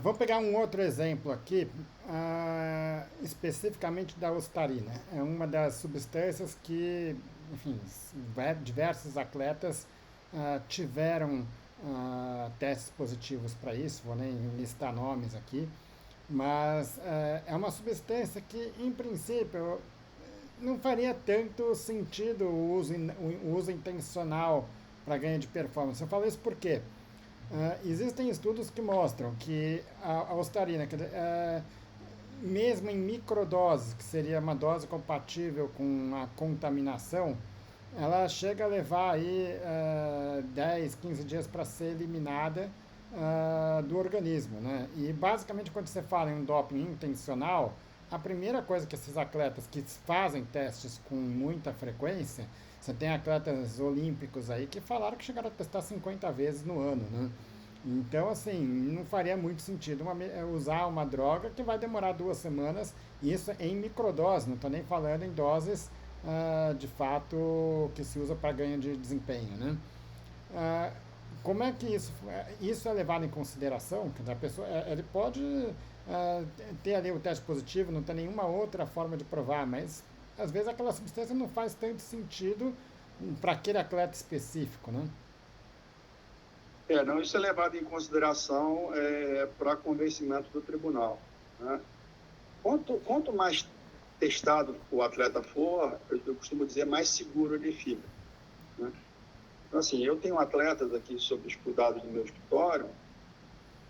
Vou pegar um outro exemplo aqui, especificamente da ostarina. É uma das substâncias que, enfim, diversos atletas tiveram testes positivos para isso, vou nem listar nomes aqui, mas é uma substância que, em princípio, não faria tanto sentido o uso intencional para ganho de performance. Eu falo isso porque existem estudos que mostram que a ostarina, mesmo em microdoses, que seria uma dose compatível com a contaminação, ela chega a levar aí 10, 15 dias para ser eliminada do organismo, né? E basicamente quando você fala em um doping intencional, a primeira coisa que esses atletas que fazem testes com muita frequência, você tem atletas olímpicos aí que falaram que chegaram a testar 50 vezes no ano, né? Então, assim, não faria muito sentido usar uma droga que vai demorar 2 semanas, isso em microdose, não estou nem falando em doses de fato que se usa para ganho de desempenho, né? Ah, como é que isso é levado em consideração? Quer dizer, a pessoa, ele pode ter ali o teste positivo, não tem nenhuma outra forma de provar, mas às vezes aquela substância não faz tanto sentido para aquele atleta específico, né? Não, isso é levado em consideração para convencimento do tribunal, né? Quanto mais testado o atleta for, eu costumo dizer, mais seguro ele fica, né? Então, assim, eu tenho atletas aqui sob os cuidados do meu escritório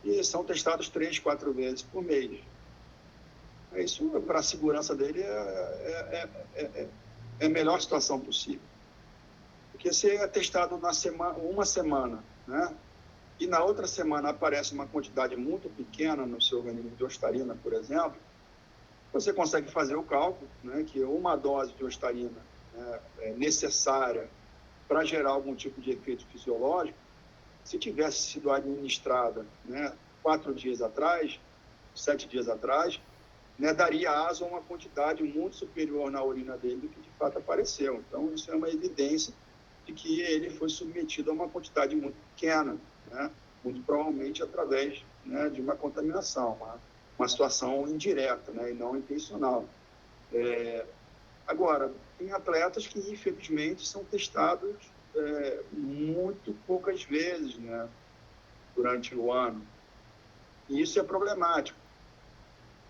e são testados 3, 4 vezes por mês. Isso, para a segurança dele, é a melhor situação possível. Porque se é testado uma semana, né? E na outra semana aparece uma quantidade muito pequena no seu organismo de ostarina, por exemplo, você consegue fazer o cálculo, né, que uma dose de ostarina, né, é necessária para gerar algum tipo de efeito fisiológico, se tivesse sido administrada, né, 4 dias atrás, 7 dias atrás, né, daria asa a uma quantidade muito superior na urina dele do que de fato apareceu. Então, isso é uma evidência de que ele foi submetido a uma quantidade muito pequena, né, muito provavelmente através, né, de uma contaminação, uma situação indireta, né, e não intencional. Agora, tem atletas que, infelizmente, são testados muito poucas vezes, né, durante o ano. E isso é problemático,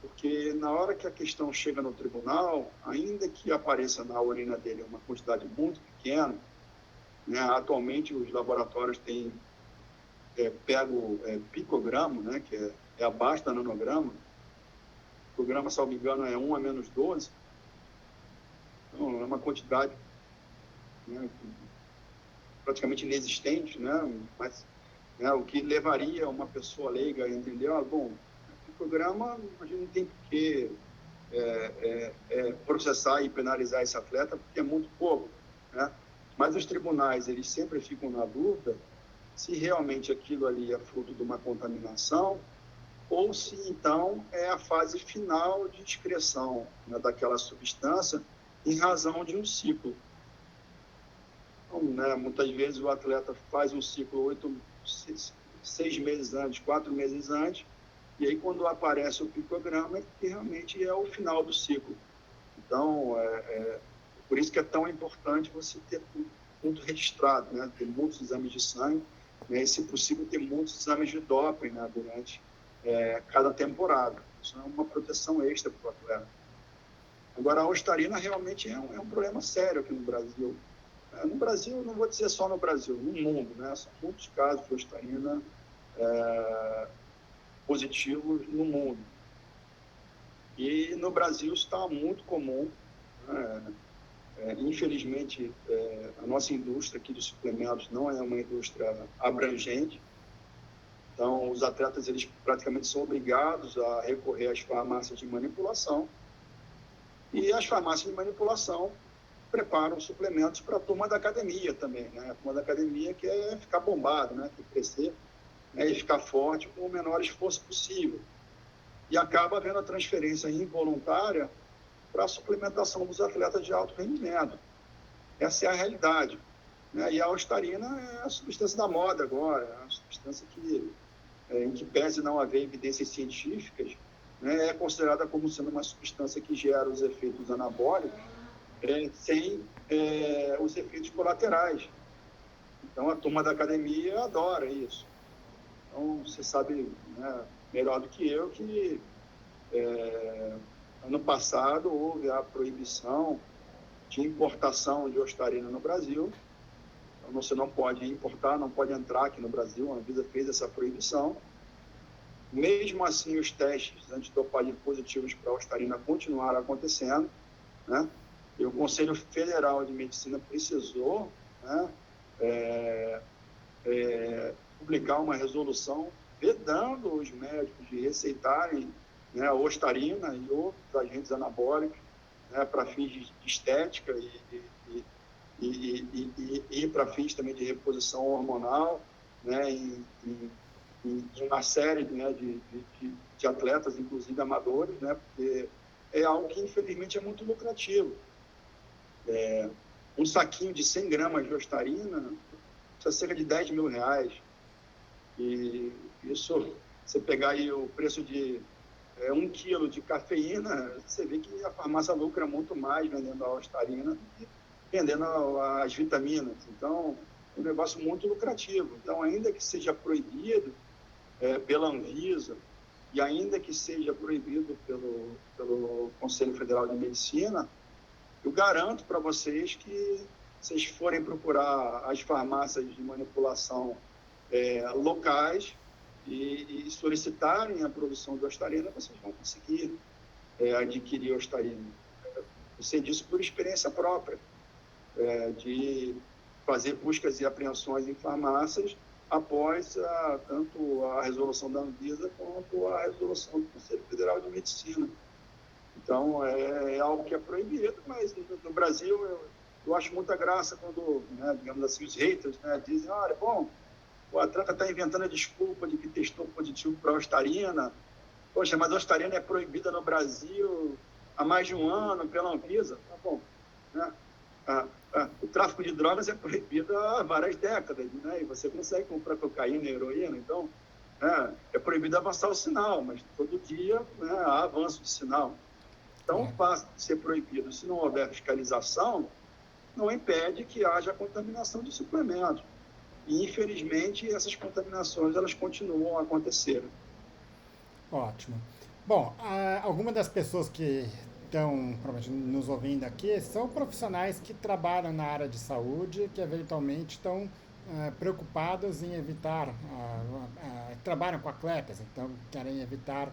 porque na hora que a questão chega no tribunal, ainda que apareça na urina dele uma quantidade muito pequena, né, atualmente os laboratórios têm pego picograma, né, que é abaixo da nanograma. O programa, se não me engano, é 1 a menos 12. Então, é uma quantidade, né, praticamente inexistente, né, mas, né, o que levaria uma pessoa leiga a entender, bom, o programa a gente não tem por que processar e penalizar esse atleta, porque é muito pouco, né? Mas os tribunais, eles sempre ficam na dúvida se realmente aquilo ali é fruto de uma contaminação ou se, então, é a fase final de excreção, né, daquela substância em razão de um ciclo. Então, né, muitas vezes o atleta faz um ciclo 6 meses antes, 4 meses antes, e aí quando aparece o picograma, que realmente é o final do ciclo. Então, por isso que é tão importante você ter tudo registrado, né, ter muitos exames de sangue, né, e, se possível, ter muitos exames de doping, né, durante cada temporada. Isso é uma proteção extra para o atleta. Agora, a ostarina realmente é um problema sério aqui no Brasil. No Brasil, não vou dizer só no Brasil, no mundo, né? São muitos casos de ostarina positivos no mundo. E no Brasil está muito comum, né? Infelizmente, a nossa indústria aqui de suplementos não é uma indústria abrangente. Então, os atletas, eles praticamente são obrigados a recorrer às farmácias de manipulação. E as farmácias de manipulação preparam suplementos para a turma da academia também, né? A turma da academia quer ficar bombado, né? Quer crescer, né? E ficar forte com o menor esforço possível. E acaba havendo a transferência involuntária para a suplementação dos atletas de alto rendimento. Essa é a realidade, né? E a ostarina é a substância da moda agora, é a substância que, em que pese não haver evidências científicas, né, é considerada como sendo uma substância que gera os efeitos anabólicos sem os efeitos colaterais. Então, a turma da academia adora isso. Então, você sabe, né, melhor do que eu que ano passado houve a proibição de importação de Ostarina no Brasil. Então, você não pode importar, não pode entrar aqui no Brasil, a Anvisa fez essa proibição. Mesmo assim, os testes antidopagem positivos para a Ostarina continuaram acontecendo, né? E o Conselho Federal de Medicina precisou, né, publicar uma resolução vedando os médicos de receitarem, né, a Ostarina e outros agentes anabólicos, né, para fins de estética e para fins também de reposição hormonal, né, em uma série, né, de atletas, inclusive amadores, né, porque é algo que, infelizmente, é muito lucrativo. Um saquinho de 100 gramas de Ostarina custa cerca de R$10 mil. E isso, você pegar aí o preço de 1 quilo de cafeína, você vê que a farmácia lucra muito mais vendendo a Ostarina do que vendendo as vitaminas. Então, é um negócio muito lucrativo. Então, ainda que seja proibido pela Anvisa e ainda que seja proibido pelo Conselho Federal de Medicina, eu garanto para vocês que vocês forem procurar as farmácias de manipulação locais e solicitarem a produção de Ostarina, vocês vão conseguir adquirir Ostarina. Eu sei disso por experiência própria, de fazer buscas e apreensões em farmácias após tanto a resolução da Anvisa quanto a resolução do Conselho Federal de Medicina. Então, é algo que é proibido, mas no Brasil eu acho muita graça quando, né, digamos assim, os haters, né, dizem, olha, bom, o atleta está inventando a desculpa de que testou positivo para a Ostarina. Poxa, mas a Ostarina é proibida no Brasil há mais de um ano pela Anvisa. Tá bom, né? O tráfico de drogas é proibido há várias décadas, né? E você consegue comprar cocaína e heroína, então é proibido avançar o sinal, mas todo dia, né, há avanço de sinal. Então, o fato de ser proibido, se não houver fiscalização, não impede que haja contaminação de suplementos. E, infelizmente, essas contaminações elas continuam a acontecer. Ótimo. Bom, algumas das pessoas que estão nos ouvindo aqui são profissionais que trabalham na área de saúde, que eventualmente estão preocupados em evitar, trabalham com atletas, então querem evitar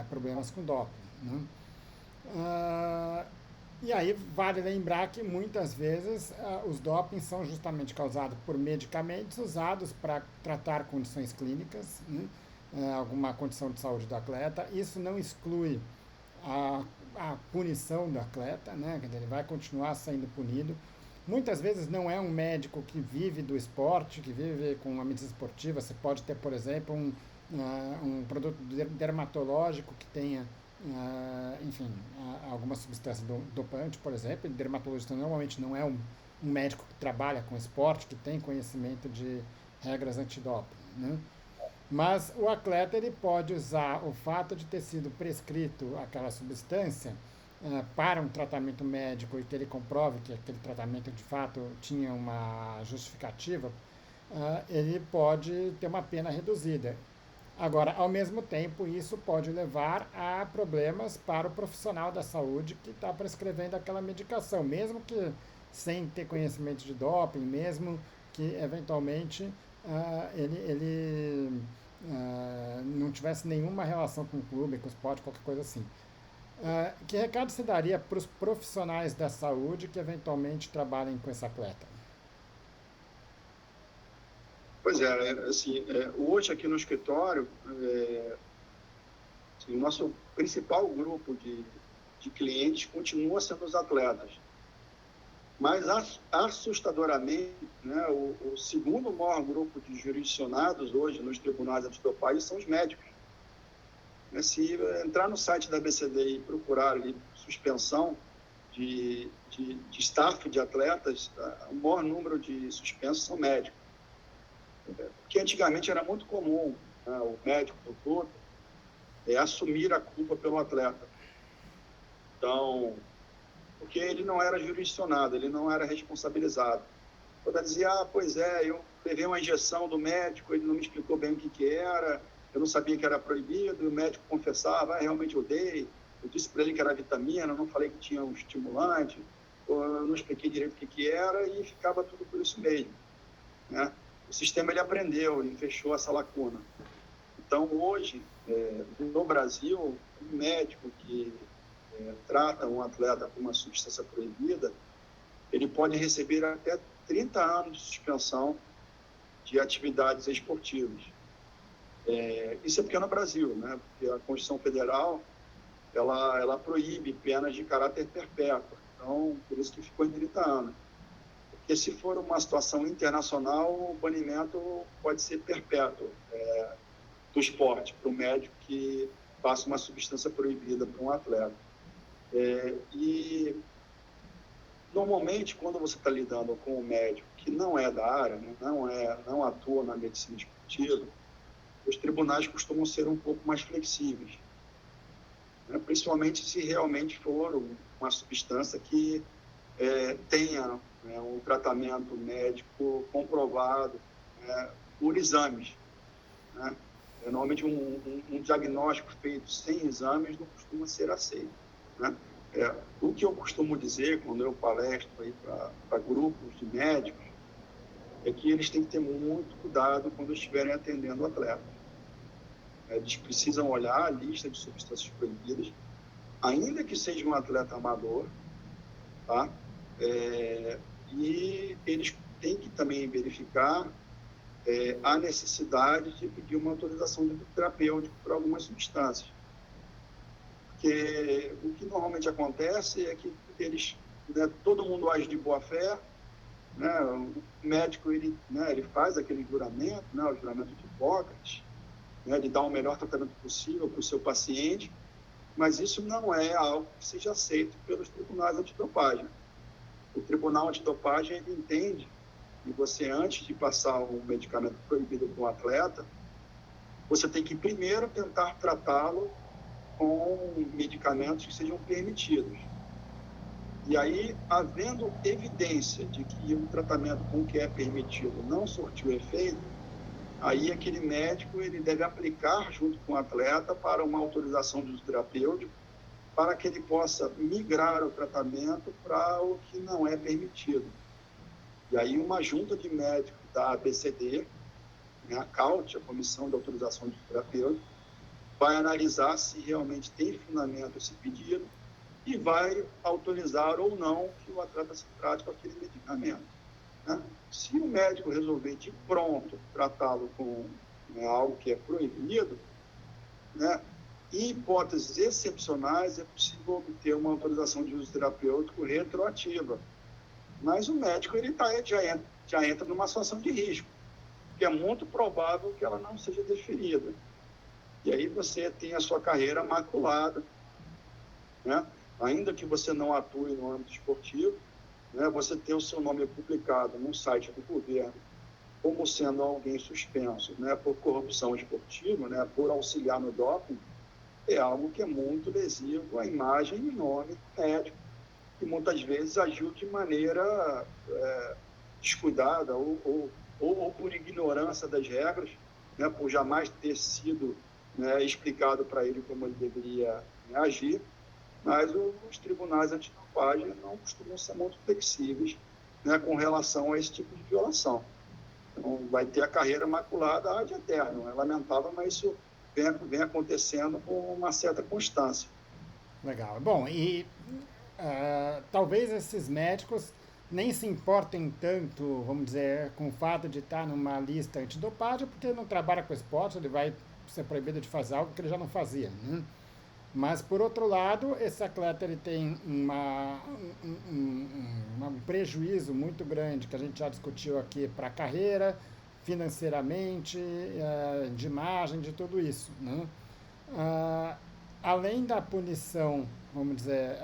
problemas com doping, né? E aí vale lembrar que muitas vezes os dopings são justamente causados por medicamentos usados para tratar condições clínicas, né? Alguma condição de saúde do atleta. Isso não exclui a punição do atleta, né? Ele vai continuar sendo punido. Muitas vezes não é um médico que vive do esporte, que vive com a medicina esportiva. Você pode ter, por exemplo, um produto dermatológico que tenha enfim, alguma substância dopante, por exemplo. O dermatologista normalmente não é um médico que trabalha com esporte, que tem conhecimento de regras antidoping, né? Mas o atleta ele pode usar o fato de ter sido prescrito aquela substância para um tratamento médico e que ele comprove que aquele tratamento de fato tinha uma justificativa, ele pode ter uma pena reduzida. Agora, ao mesmo tempo, isso pode levar a problemas para o profissional da saúde que está prescrevendo aquela medicação, mesmo que sem ter conhecimento de doping, mesmo que eventualmente ele não tivesse nenhuma relação com o clube, com o esporte, qualquer coisa assim. Que recado você daria para os profissionais da saúde que eventualmente trabalhem com esse atleta? Pois assim, hoje aqui no escritório, assim, o nosso principal grupo de clientes continua sendo os atletas. Mas, assustadoramente, né, o segundo maior grupo de jurisdicionados hoje nos tribunais antidopagem são os médicos. Se entrar no site da ABCD e procurar ali suspensão de staff de atletas, o maior número de suspensos são médicos. Porque antigamente era muito comum, né, o médico do clube assumir a culpa pelo atleta. Então, porque ele não era jurisdicionado, ele não era responsabilizado. Quando dizia, pois eu levei uma injeção do médico, ele não me explicou bem o que era, eu não sabia que era proibido, e o médico confessava, realmente eu dei, eu disse para ele que era vitamina, eu não falei que tinha um estimulante. eu não expliquei direito o que era e ficava tudo por isso mesmo, né? O sistema ele aprendeu e fechou essa lacuna. Então, hoje, no Brasil, um médico que trata um atleta com uma substância proibida, ele pode receber até 30 anos de suspensão de atividades esportivas. Isso é porque é no Brasil, né? Porque a Constituição Federal ela proíbe penas de caráter perpétuo. Então, por isso que ficou em 30 anos. Porque se for uma situação internacional, o banimento pode ser perpétuo do esporte para o médico que passa uma substância proibida para um atleta. E, normalmente, quando você está lidando com um médico que não é da área, né, não atua na medicina esportiva, os tribunais costumam ser um pouco mais flexíveis, né, principalmente se realmente for uma substância que tenha, né, um tratamento médico comprovado, né, por exames, né? Normalmente um diagnóstico feito sem exames não costuma ser aceito, né? O que eu costumo dizer quando eu palestro para grupos de médicos é que eles têm que ter muito cuidado quando estiverem atendendo o atleta. Eles precisam olhar a lista de substâncias proibidas, ainda que seja um atleta amador, tá? E eles têm que também verificar a necessidade de pedir uma autorização de terapêutico para algumas substâncias. Porque o que normalmente acontece é que eles, né, todo mundo age de boa fé, né, o médico ele faz aquele juramento, né, o juramento de Hipócrates, né, de dar o melhor tratamento possível para o seu paciente, mas isso não é algo que seja aceito pelos tribunais antidopagem. O tribunal antidopagem ele entende que você, antes de passar um medicamento proibido para um atleta, você tem que primeiro tentar tratá-lo com medicamentos que sejam permitidos. E aí, havendo evidência de que o tratamento com o que é permitido não surtiu efeito, aí aquele médico ele deve aplicar junto com o atleta para uma autorização de uso terapêutico, para que ele possa migrar o tratamento para o que não é permitido. E aí uma junta de médicos da ABCD, né, a CAUT, a Comissão de Autorização de Uso Terapêutico, vai analisar se realmente tem fundamento esse pedido e vai autorizar ou não que o atleta se trate com aquele medicamento, né? Se o médico resolver de pronto tratá-lo com, né, algo que é proibido, né, em hipóteses excepcionais é possível obter uma autorização de uso terapêutico retroativa. Mas o médico ele já entra numa situação de risco, que é muito provável que ela não seja deferida. E aí você tem a sua carreira maculada, né? Ainda que você não atue no âmbito esportivo, né? Você ter o seu nome publicado no site do governo como sendo alguém suspenso, né, por corrupção esportiva, né, por auxiliar no doping, é algo que é muito lesivo à imagem e nome do médico, que muitas vezes agiu de maneira descuidada ou por ignorância das regras, né, por jamais ter sido, né, explicado para ele como ele deveria, né, agir, mas os tribunais antidopagem não costumam ser muito flexíveis, né, com relação a esse tipo de violação. Então, vai ter a carreira maculada ad eterno. É lamentável, mas isso vem acontecendo com uma certa constância. Legal. Bom, e talvez esses médicos nem se importem tanto, vamos dizer, com o fato de estar numa lista antidopagem, porque não trabalha com esporte, ele vai ser proibido de fazer algo que ele já não fazia, né? Mas, por outro lado, esse atleta ele tem um prejuízo muito grande, que a gente já discutiu aqui, para a carreira, financeiramente, de imagem, de tudo isso, né? Ah, além da punição, vamos dizer,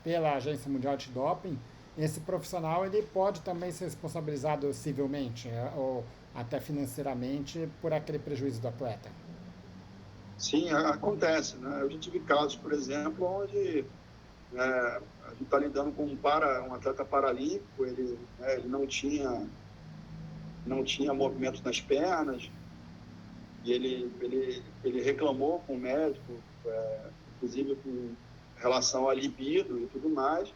pela Agência Mundial de Doping, esse profissional ele pode também ser responsabilizado civilmente, ou até financeiramente por aquele prejuízo do atleta. Sim, acontece, né? Eu já tive casos, por exemplo, onde a gente está lidando com um atleta paralímpico, ele não tinha movimento nas pernas, e ele reclamou com o médico, inclusive com relação à libido e tudo mais,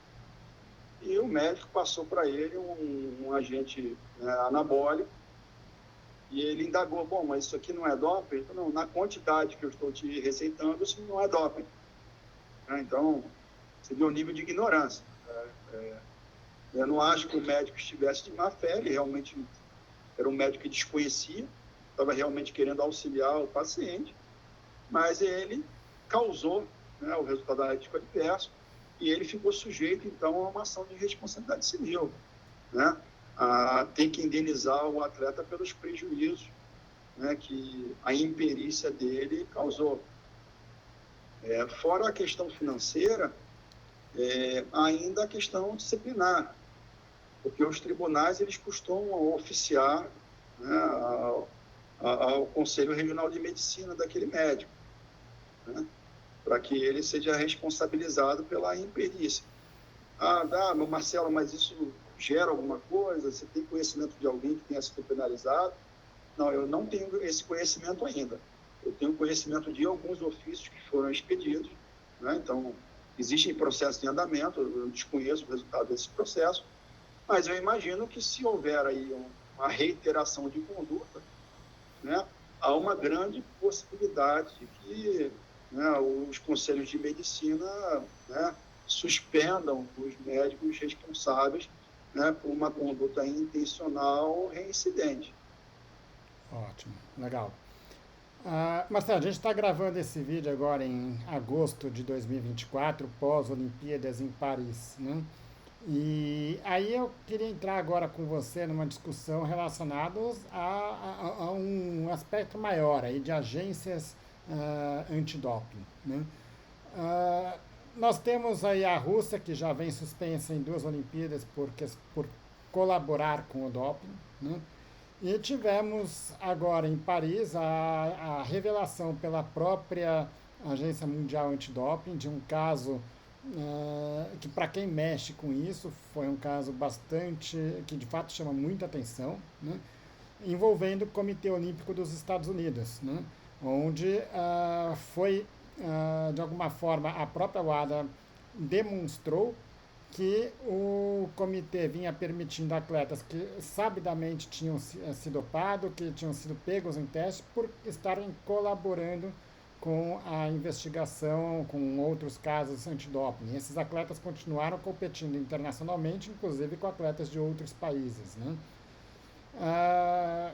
e o médico passou para ele um agente, né, anabólico, e ele indagou, bom, mas isso aqui não é doping? Ele falou, não, na quantidade que eu estou te receitando, isso não é doping. Então, você vê o nível de ignorância. Eu não acho que o médico estivesse de má fé, ele realmente era um médico que desconhecia, estava realmente querendo auxiliar o paciente, mas ele causou, né, o resultado analítico adverso, e ele ficou sujeito, então, a uma ação de responsabilidade civil, né? Tem que indenizar o atleta pelos prejuízos, né, que a imperícia dele causou. Fora a questão financeira, ainda a questão disciplinar, porque os tribunais eles costumam oficiar, né, ao Conselho Regional de Medicina daquele médico, né, para que ele seja responsabilizado pela imperícia. Meu Marcelo, mas isso gera alguma coisa? Você tem conhecimento de alguém que tenha sido penalizado? Não, eu não tenho esse conhecimento ainda. Eu tenho conhecimento de alguns ofícios que foram expedidos, né? Então, existem processos em andamento, eu desconheço o resultado desse processo, mas eu imagino que se houver aí uma reiteração de conduta, né, há uma grande possibilidade de que, né, os conselhos de medicina, né, suspendam os médicos responsáveis, né, por uma conduta intencional reincidente. Ótimo, legal. Marcelo, a gente está gravando esse vídeo agora em agosto de 2024, pós-Olimpíadas em Paris, né? E aí eu queria entrar agora com você numa discussão relacionada a um aspecto maior aí de agências antidoping, né? Ah, Nós temos aí a Rússia, que já vem suspensa em 2 Olimpíadas por colaborar com o doping, né? E tivemos agora em Paris a revelação pela própria Agência Mundial Antidoping de um caso que, para quem mexe com isso, foi um caso bastante, que de fato chama muita atenção, né? Envolvendo o Comitê Olímpico dos Estados Unidos, né? Onde foi, de alguma forma, a própria WADA demonstrou que o comitê vinha permitindo atletas que sabidamente tinham se dopado, que tinham sido pegos em teste, por estarem colaborando com a investigação, com outros casos antidoping. Esses atletas continuaram competindo internacionalmente, inclusive com atletas de outros países, né? Ah,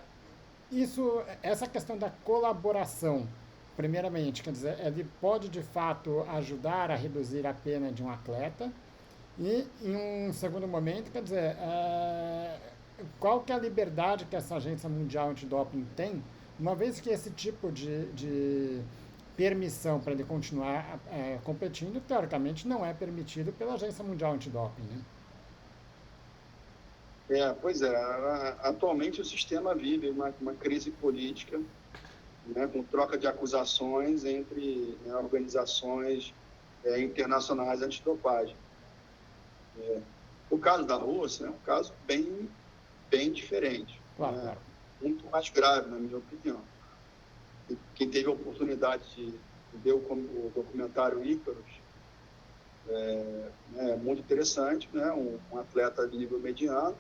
essa questão da colaboração, primeiramente, quer dizer, ele pode de fato ajudar a reduzir a pena de um atleta, e, em um segundo momento, quer dizer, qual que é a liberdade que essa Agência Mundial Antidoping tem, uma vez que esse tipo de permissão para ele continuar competindo, teoricamente, não é permitido pela Agência Mundial Antidoping, né? Pois é, atualmente o sistema vive uma crise política, né, com troca de acusações entre, né, organizações internacionais antidopagem. O caso da Rússia é um caso bem, bem diferente, Claro, né, claro. muito mais grave, na minha opinião. E quem teve a oportunidade de ver o documentário Icarus, é muito interessante, né, um atleta de nível mediano,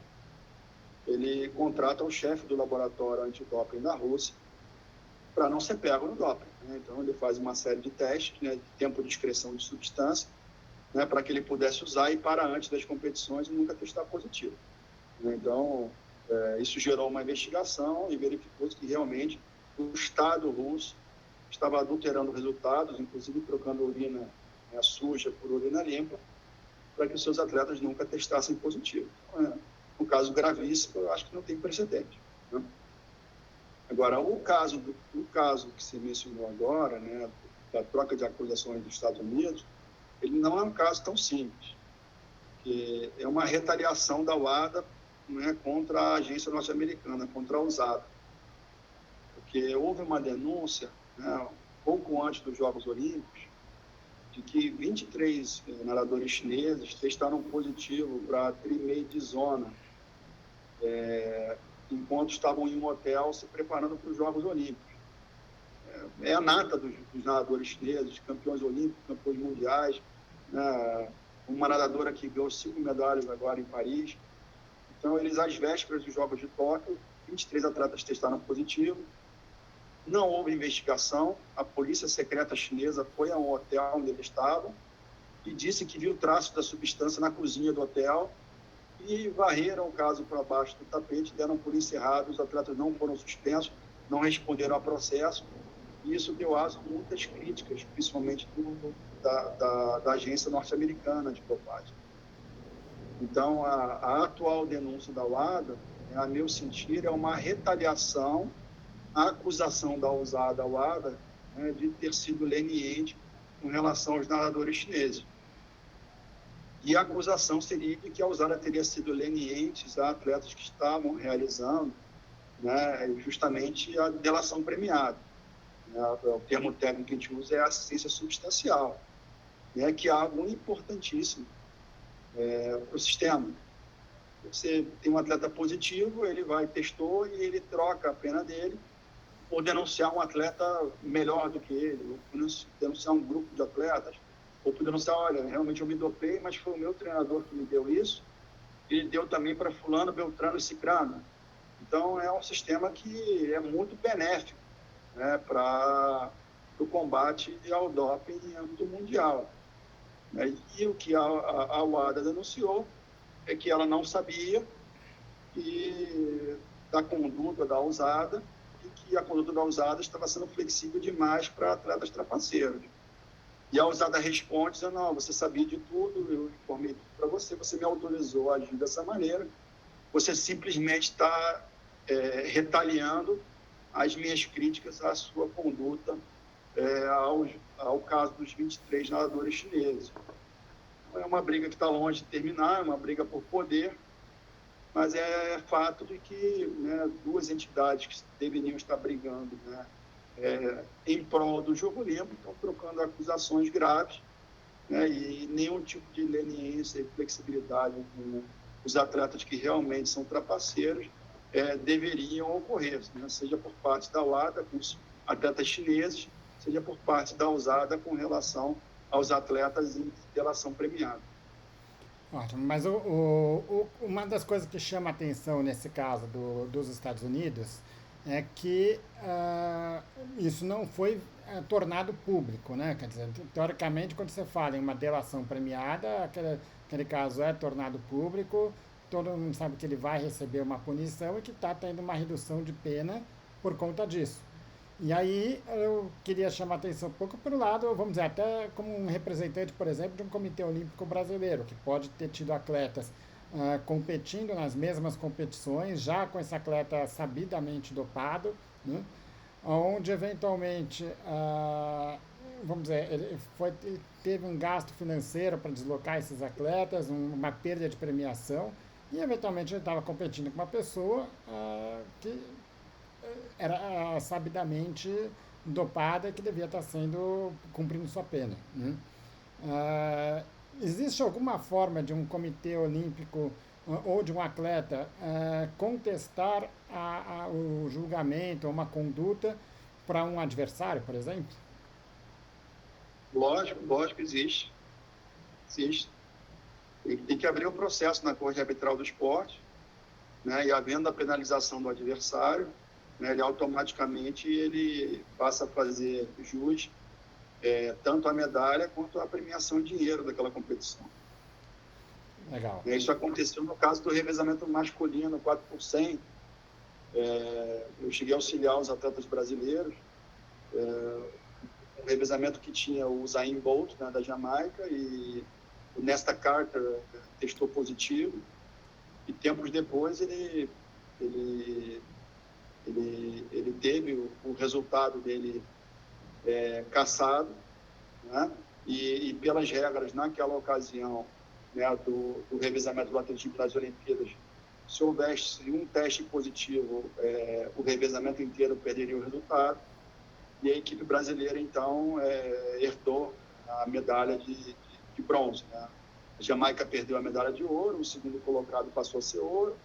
ele contrata o chefe do laboratório antidoping da Rússia para não ser pego no doping, né? Então, ele faz uma série de testes, né, de tempo de excreção de substância, né, para que ele pudesse usar e parar antes das competições e nunca testar positivo, né? Então, isso gerou uma investigação e verificou-se que realmente o Estado russo estava adulterando resultados, inclusive trocando urina, né, suja por urina limpa, para que os seus atletas nunca testassem positivo. Então, um caso gravíssimo, eu acho que não tem precedente, né? Agora, o caso que você mencionou agora, né, da troca de acusações dos Estados Unidos, ele não é um caso tão simples, que é uma retaliação da WADA, né, contra a agência norte-americana, contra a USADA, porque houve uma denúncia, né, pouco antes dos Jogos Olímpicos, de que 23 nadadores chineses testaram positivo para trimedizona, enquanto estavam em um hotel se preparando para os Jogos Olímpicos. A nata dos nadadores chineses, campeões olímpicos, campeões mundiais, né? uma nadadora que ganhou 5 medalhas agora em Paris. Então, eles, às vésperas dos Jogos de Tóquio, 23 atletas testaram positivo. Não houve investigação. A polícia secreta chinesa foi ao hotel onde eles estavam e disse que viu traços da substância na cozinha do hotel e varreram o caso para baixo do tapete, deram por encerrado. Os atletas não foram suspensos, não responderam ao processo. E isso deu aso a muitas críticas, principalmente da agência norte-americana de dopagem. Então, a atual denúncia da WADA, a meu sentir, é uma retaliação à acusação da WADA, né, de ter sido leniente com relação aos nadadores chineses. E a acusação seria de que a USADA teria sido leniente a atletas que estavam realizando, né, justamente a delação premiada. O termo técnico que a gente usa é assistência substancial, né, que é algo importantíssimo para o sistema. Você tem um atleta positivo, ele vai, testou e ele troca a pena dele por denunciar um atleta melhor do que ele, ou por denunciar um grupo de atletas, ou por denunciar, olha, realmente eu me dopei, mas foi o meu treinador que me deu isso, e ele deu também para fulano, beltrano e cicrano. Então, é um sistema que é muito benéfico, né, para o combate ao doping em âmbito mundial. E o que a WADA denunciou é que ela não sabia da conduta da USADA e que a conduta da USADA estava sendo flexível demais para atletas trapaceiros. E a USADA responde dizendo, não, você sabia de tudo, eu informei tudo para você, você me autorizou a agir dessa maneira, você simplesmente está retaliando as minhas críticas à sua conduta ao caso dos 23 nadadores chineses. É uma briga que está longe de terminar, é uma briga por poder, mas é fato de que, né, duas entidades que deveriam estar brigando, né, em prol do jogo limpo estão trocando acusações graves, né, e nenhum tipo de leniência e flexibilidade com os atletas que realmente são trapaceiros deveriam ocorrer, né, seja por parte da WADA com os atletas chineses, seja por parte da USADA com relação aos atletas em delação premiada. Ótimo, mas uma das coisas que chama a atenção nesse caso dos Estados Unidos é que isso não foi tornado público, né? Quer dizer, teoricamente, quando você fala em uma delação premiada, aquele caso é tornado público, todo mundo sabe que ele vai receber uma punição e que está tendo uma redução de pena por conta disso. E aí eu queria chamar a atenção um pouco para o lado, vamos dizer, até como um representante, por exemplo, de um Comitê Olímpico Brasileiro, que pode ter tido atletas competindo nas mesmas competições, já com esse atleta sabidamente dopado, né? Onde eventualmente, vamos dizer, teve um gasto financeiro para deslocar esses atletas, uma perda de premiação, e eventualmente ele estava competindo com uma pessoa que era sabidamente dopada, que devia estar cumprindo sua pena, né? Existe alguma forma de um comitê olímpico ou de um atleta contestar o julgamento ou uma conduta para um adversário, por exemplo? Lógico, existe. Tem que abrir o processo na Corte Arbitral do Esporte, né, e havendo a penalização do adversário, né, ele automaticamente passa a fazer jus tanto a medalha quanto a premiação em dinheiro daquela competição. Legal. Isso aconteceu no caso do revezamento masculino 4x100. Eu cheguei a auxiliar os atletas brasileiros, um revezamento que tinha o Usain Bolt, né, da Jamaica, e o Nesta Carter testou positivo, e tempos depois ele teve o resultado dele cassado, né? E pelas regras, naquela ocasião, né, do revezamento do atletismo das Olimpíadas, se houvesse um teste positivo, o revezamento inteiro perderia o resultado, e a equipe brasileira, então, herdou a medalha de bronze, né? A Jamaica perdeu a medalha de ouro, o segundo colocado passou a ser ouro,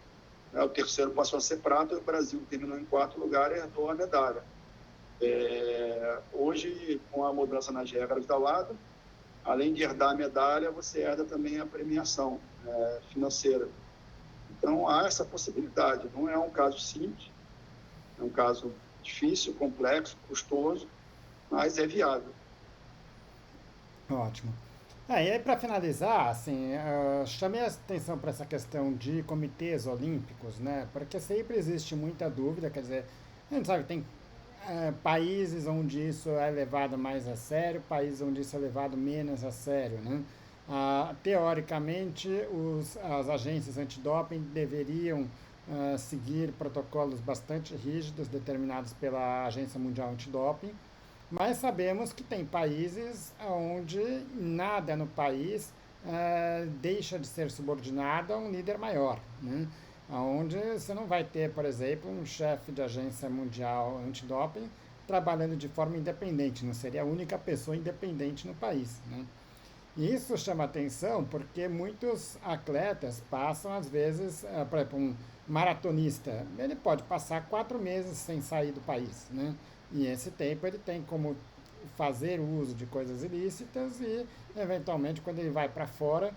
o terceiro passou a ser prata, e o Brasil terminou em quarto lugar e herdou a medalha. Hoje, com a mudança nas regras da WADA, além de herdar a medalha, você herda também a premiação financeira. Então, há essa possibilidade. Não é um caso simples, é um caso difícil, complexo, custoso, mas é viável. Ótimo. E aí, para finalizar, assim, chamei a atenção para essa questão de comitês olímpicos, né? Porque sempre existe muita dúvida, quer dizer, a gente sabe que tem países onde isso é levado mais a sério, países onde isso é levado menos a sério, né? Teoricamente, as agências antidoping deveriam seguir protocolos bastante rígidos determinados pela Agência Mundial Antidoping, mas sabemos que tem países onde nada no país deixa de ser subordinado a um líder maior, né? Onde você não vai ter, por exemplo, um chefe de agência mundial antidoping trabalhando de forma independente, não seria a única pessoa independente no país, né? E isso chama atenção porque muitos atletas passam, às vezes, por exemplo, um maratonista, ele pode passar 4 meses sem sair do país, né? E esse tempo ele tem como fazer uso de coisas ilícitas e, eventualmente, quando ele vai para fora,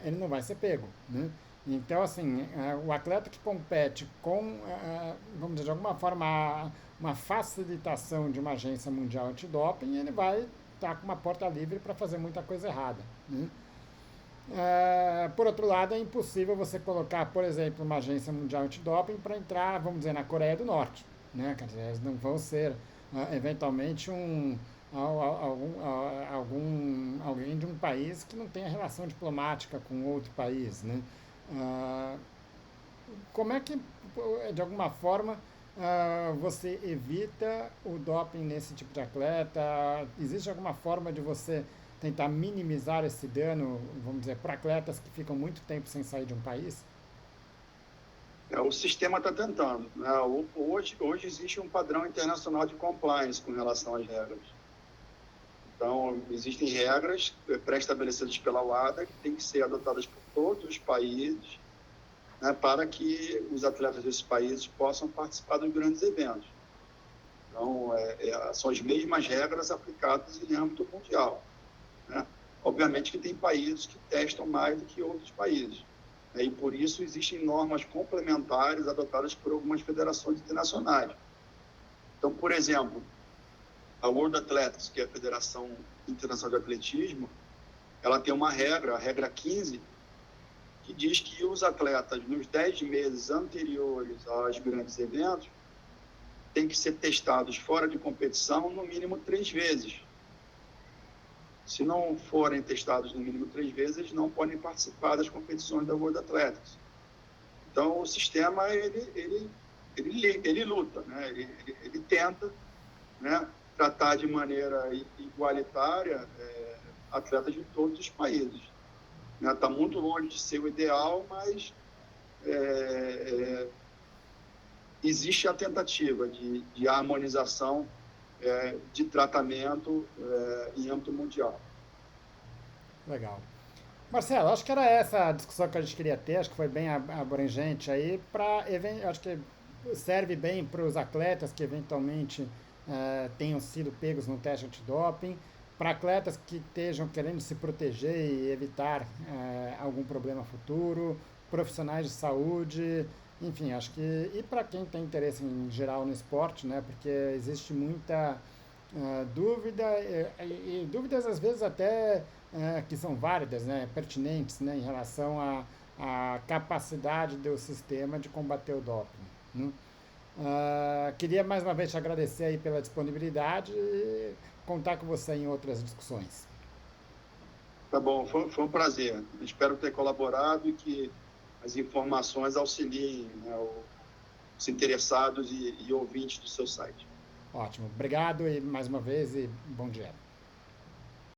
ele não vai ser pego, né? Então, assim, o atleta que compete com, vamos dizer, de alguma forma, uma facilitação de uma agência mundial antidoping, ele vai estar com uma porta livre para fazer muita coisa errada, né? Por outro lado, é impossível você colocar, por exemplo, uma agência mundial antidoping para entrar, vamos dizer, na Coreia do Norte, né? Quer dizer, eles não vão ser, eventualmente, alguém de um país que não tenha relação diplomática com outro país, né? Ah, Como é que, de alguma forma, você evita o doping nesse tipo de atleta? Existe alguma forma de você tentar minimizar esse dano, vamos dizer, para atletas que ficam muito tempo sem sair de um país? O sistema está tentando, né? Hoje existe um padrão internacional de compliance com relação às regras. Então, existem regras pré-estabelecidas pela WADA que têm que ser adotadas por todos os países, né, para que os atletas desses países possam participar dos grandes eventos. Então, são as mesmas regras aplicadas em âmbito mundial, né? Obviamente que tem países que testam mais do que outros países, né? E por isso existem normas complementares adotadas por algumas federações internacionais. Então, por exemplo, a World Athletics, que é a Federação Internacional de Atletismo, ela tem uma regra, a regra 15, que diz que os atletas, nos 10 meses anteriores aos grandes eventos, têm que ser testados fora de competição no mínimo 3 vezes. Se não forem testados no mínimo 3 vezes, eles não podem participar das competições da World Athletics. Então, o sistema, ele luta, né? Ele tenta, né, tratar de maneira igualitária atletas de todos os países. Está muito longe de ser o ideal, mas existe a tentativa de harmonização de tratamento em âmbito mundial. Legal. Marcelo, acho que era essa a discussão que a gente queria ter, acho que foi bem abrangente aí, acho que serve bem para os atletas que eventualmente tenham sido pegos no teste antidoping, para atletas que estejam querendo se proteger e evitar algum problema futuro, profissionais de saúde, enfim, acho que. E para quem tem interesse em geral no esporte, né? Porque existe muita dúvida, e dúvidas às vezes até que são válidas, né? Pertinentes, né? Em relação à capacidade do sistema de combater o doping, né? Queria mais uma vez te agradecer aí pela disponibilidade e contar com você em outras discussões. Tá bom, foi um prazer. Espero ter colaborado e que as informações auxiliem, né, os interessados e ouvintes do seu site. Ótimo. Obrigado e mais uma vez e bom dia.